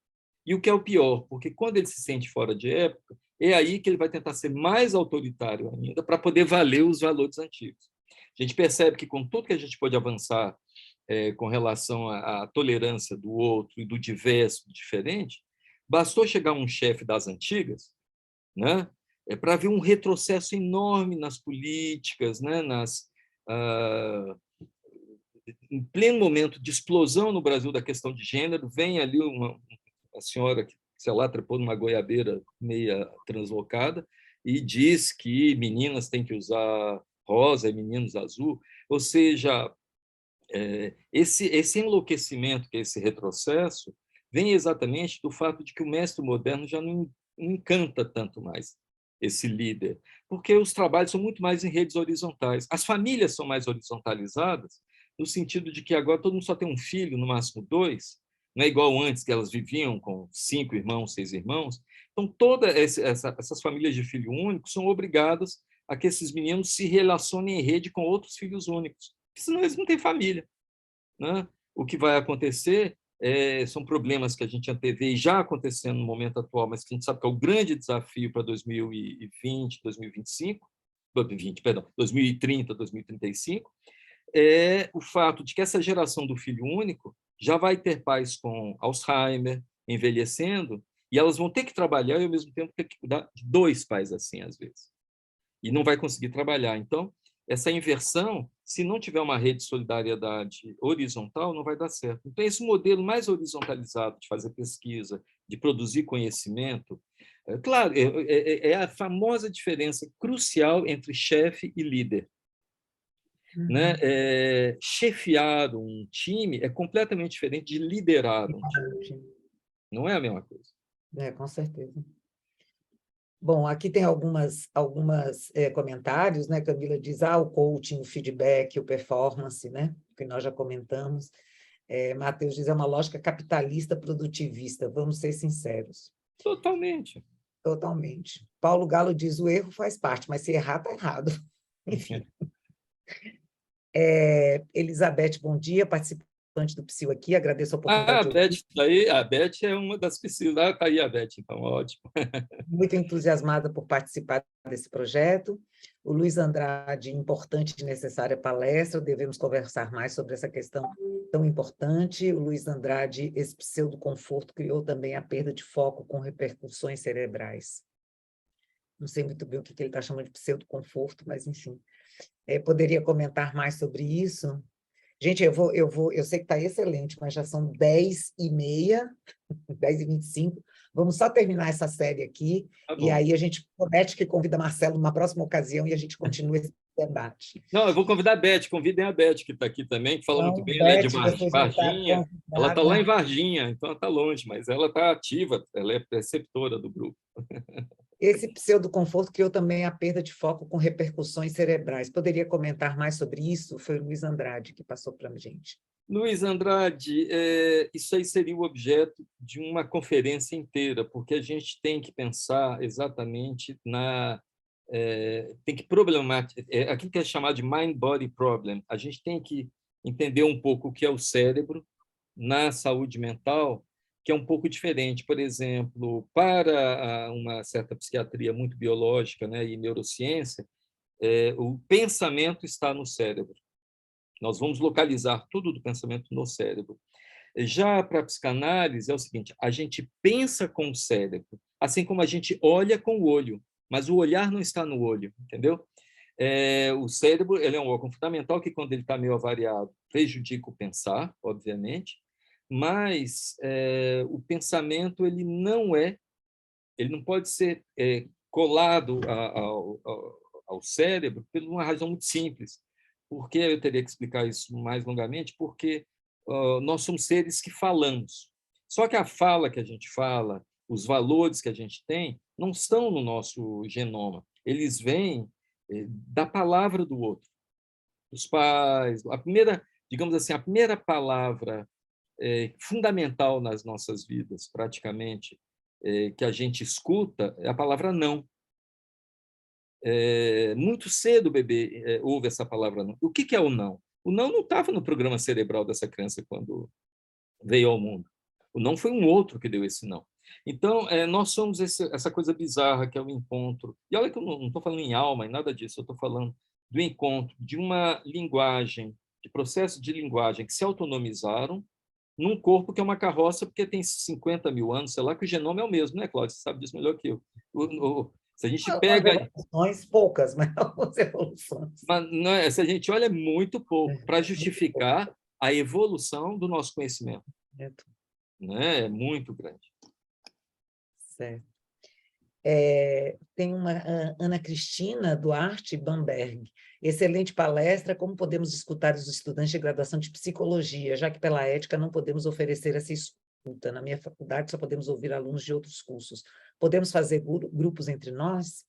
e o que é o pior, porque quando ele se sente fora de época, é aí que ele vai tentar ser mais autoritário ainda para poder valer os valores antigos. A gente percebe que com tudo que a gente pode avançar com relação à tolerância do outro e do diverso, do diferente, bastou chegar um chefe das antigas, né, para ver um retrocesso enorme nas políticas, né, em pleno momento de explosão no Brasil da questão de gênero, vem ali a senhora que, sei lá, trepou numa goiabeira meia translocada e diz que meninas têm que usar rosa e meninos azul. Ou seja, esse enlouquecimento, que é esse retrocesso, vem exatamente do fato de que o mestre moderno já não encanta tanto mais esse líder, porque os trabalhos são muito mais em redes horizontais. As famílias são mais horizontalizadas, no sentido de que agora todo mundo só tem um filho, no máximo dois, não é igual antes, que elas viviam com 5 irmãos, 6 irmãos. Então, todas essas famílias de filho único são obrigadas a que esses meninos se relacionem em rede com outros filhos únicos, porque senão eles não têm família, né? O que vai acontecer são problemas que a gente antevê e já acontecendo no momento atual, mas que a gente sabe que é o grande desafio para 2020, 2025, 2020, perdão, 2030, 2035, é o fato de que essa geração do filho único já vai ter pais com Alzheimer, envelhecendo, e elas vão ter que trabalhar e, ao mesmo tempo, ter que cuidar de 2 pais assim, às vezes. E não vai conseguir trabalhar. Então, essa inversão, se não tiver uma rede de solidariedade horizontal, não vai dar certo. Então, esse modelo mais horizontalizado de fazer pesquisa, de produzir conhecimento, claro, é a famosa diferença crucial entre chefe e líder. Né? Chefiar um time é completamente diferente de liderar um time. Não é a mesma coisa. Com certeza. Bom, aqui tem algumas comentários, né? Camila diz, o coaching, o feedback, o performance, né? Que nós já comentamos. Matheus diz, é uma lógica capitalista produtivista, vamos ser sinceros. Totalmente. Totalmente. Paulo Galo diz, o erro faz parte, mas se errar, está errado. Enfim. Elizabeth, bom dia, participante do PSIL aqui, agradeço a oportunidade. A Beth é uma das pesquisas. Está aí a Beth, então, ótimo. Muito entusiasmada por participar desse projeto. O Luiz Andrade, importante e necessária palestra, devemos conversar mais sobre essa questão tão importante. O Luiz Andrade, esse pseudoconforto criou também a perda de foco com repercussões cerebrais. Não sei muito bem o que ele está chamando de pseudoconforto, mas, enfim. Poderia comentar mais sobre isso? Gente, eu sei que está excelente, mas já são 10h30, 10h25. Vamos só terminar essa série aqui, e aí a gente promete que convida Marcelo numa próxima ocasião e a gente continua esse debate. Não, eu vou convidar a Beth, convidem a Beth, que está aqui também, que fala muito bem, ela é de Varginha, ela está lá em Varginha, então ela está longe, mas ela está ativa, ela é preceptora do grupo. Esse pseudoconforto criou também a perda de foco com repercussões cerebrais. Poderia comentar mais sobre isso? Foi o Luiz Andrade que passou para a gente. Luiz Andrade, isso aí seria o objeto de uma conferência inteira, porque a gente tem que pensar exatamente tem que problematizar, aquilo que é chamado de mind-body problem. A gente tem que entender um pouco o que é o cérebro na saúde mental, que é um pouco diferente. Por exemplo, para uma certa psiquiatria muito biológica, né, e neurociência, o pensamento está no cérebro. Nós vamos localizar tudo do pensamento no cérebro. Já para a psicanálise é o seguinte, a gente pensa com o cérebro, assim como a gente olha com o olho, mas o olhar não está no olho, entendeu? O cérebro ele é um órgão fundamental que, quando ele está meio avariado, prejudica o pensar, obviamente, mas o pensamento ele não pode ser colado ao cérebro por uma razão muito simples. Por que eu teria que explicar isso mais longamente? Porque nós somos seres que falamos. Só que a fala que a gente fala, os valores que a gente tem, não estão no nosso genoma. Eles vêm da palavra do outro, dos pais. Digamos assim, a primeira palavra fundamental nas nossas vidas, praticamente, que a gente escuta, é a palavra não. Muito cedo o bebê ouve essa palavra não. O que é o não? O não estava no programa cerebral dessa criança quando veio ao mundo. O não foi um outro que deu esse não. Então, nós somos essa coisa bizarra que é o encontro. E olha que eu não estou falando em alma, em nada disso, eu estou falando do encontro de uma linguagem, de processos de linguagem que se autonomizaram num corpo que é uma carroça, porque tem 50 mil anos, sei lá, que o genoma é o mesmo, né, Cláudio? Você sabe disso melhor que eu. Se a gente As pega... evoluções, poucas, mas algumas evoluções. Mas, não, se a gente olha muito pouco para Muito pouco. justificar a evolução do nosso conhecimento, né? É muito grande. Certo. Tem uma Ana Cristina Duarte Bamberg. Excelente palestra, como podemos escutar os estudantes de graduação de psicologia, já que pela ética não podemos oferecer essa escuta. Na minha faculdade só podemos ouvir alunos de outros cursos. Podemos fazer grupos entre nós?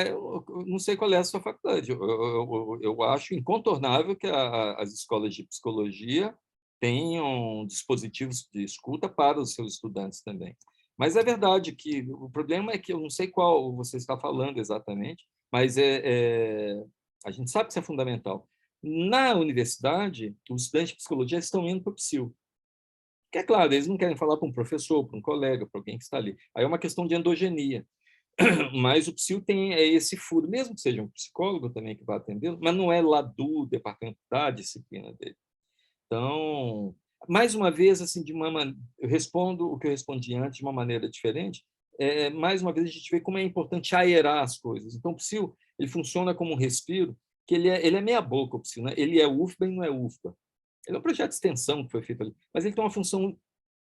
Eu não sei qual é a sua faculdade. Eu acho incontornável que as escolas de psicologia tenham dispositivos de escuta para os seus estudantes também. Mas é verdade que o problema é que eu não sei qual você está falando exatamente, mas a gente sabe que isso é fundamental. Na universidade, os estudantes de psicologia estão indo para o psil. Porque, é claro, eles não querem falar para um professor, para um colega, para alguém que está ali. Aí é uma questão de endogenia. Mas o psil tem esse furo, mesmo que seja um psicólogo também que vai atendê-lo, mas não é lá do departamento da disciplina dele. Então, mais uma vez, assim, eu respondo o que eu respondi antes de uma maneira diferente. Mais uma vez, a gente vê como é importante aerar as coisas. Então, o psil ele funciona como um respiro, que ele é meia boca, o psil, né? Ele é UFBA e não é UFBA. Ele é um projeto de extensão que foi feito ali, mas ele tem uma função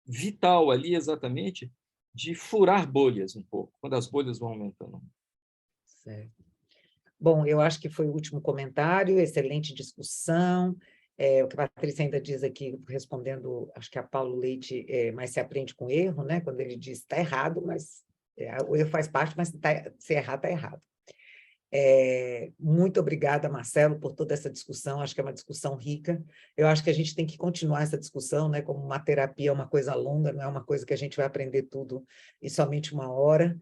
vital ali, exatamente, de furar bolhas um pouco, quando as bolhas vão aumentando. Certo. Bom, eu acho que foi o último comentário, excelente discussão. O que a Patrícia ainda diz aqui, respondendo, acho que a Paulo Leite, mas se aprende com erro, né? Quando ele diz está errado, mas o erro faz parte, mas se errar, está errado. Muito obrigada, Marcelo, por toda essa discussão, acho que é uma discussão rica. Eu acho que a gente tem que continuar essa discussão, né? Como uma terapia é uma coisa longa, não é uma coisa que a gente vai aprender tudo em somente uma hora.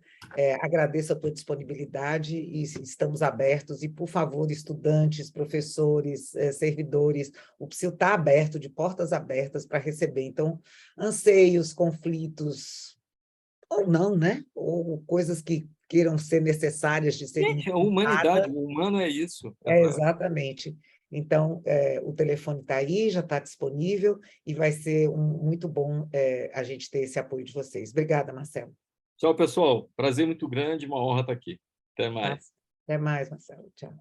Agradeço a tua disponibilidade e estamos abertos. E, por favor, estudantes, professores, servidores, o psil está aberto, de portas abertas para receber. Então, anseios, conflitos, ou não, né? Ou coisas que queiram ser necessárias de serem Gente, a humanidade, contadas. o humano é isso. Exatamente. Então, o telefone está aí, já está disponível, e vai ser muito bom a gente ter esse apoio de vocês. Obrigada, Marcelo. Tchau, pessoal. Prazer muito grande, uma honra estar aqui. Até Tá? mais. Até mais, Marcelo. Tchau.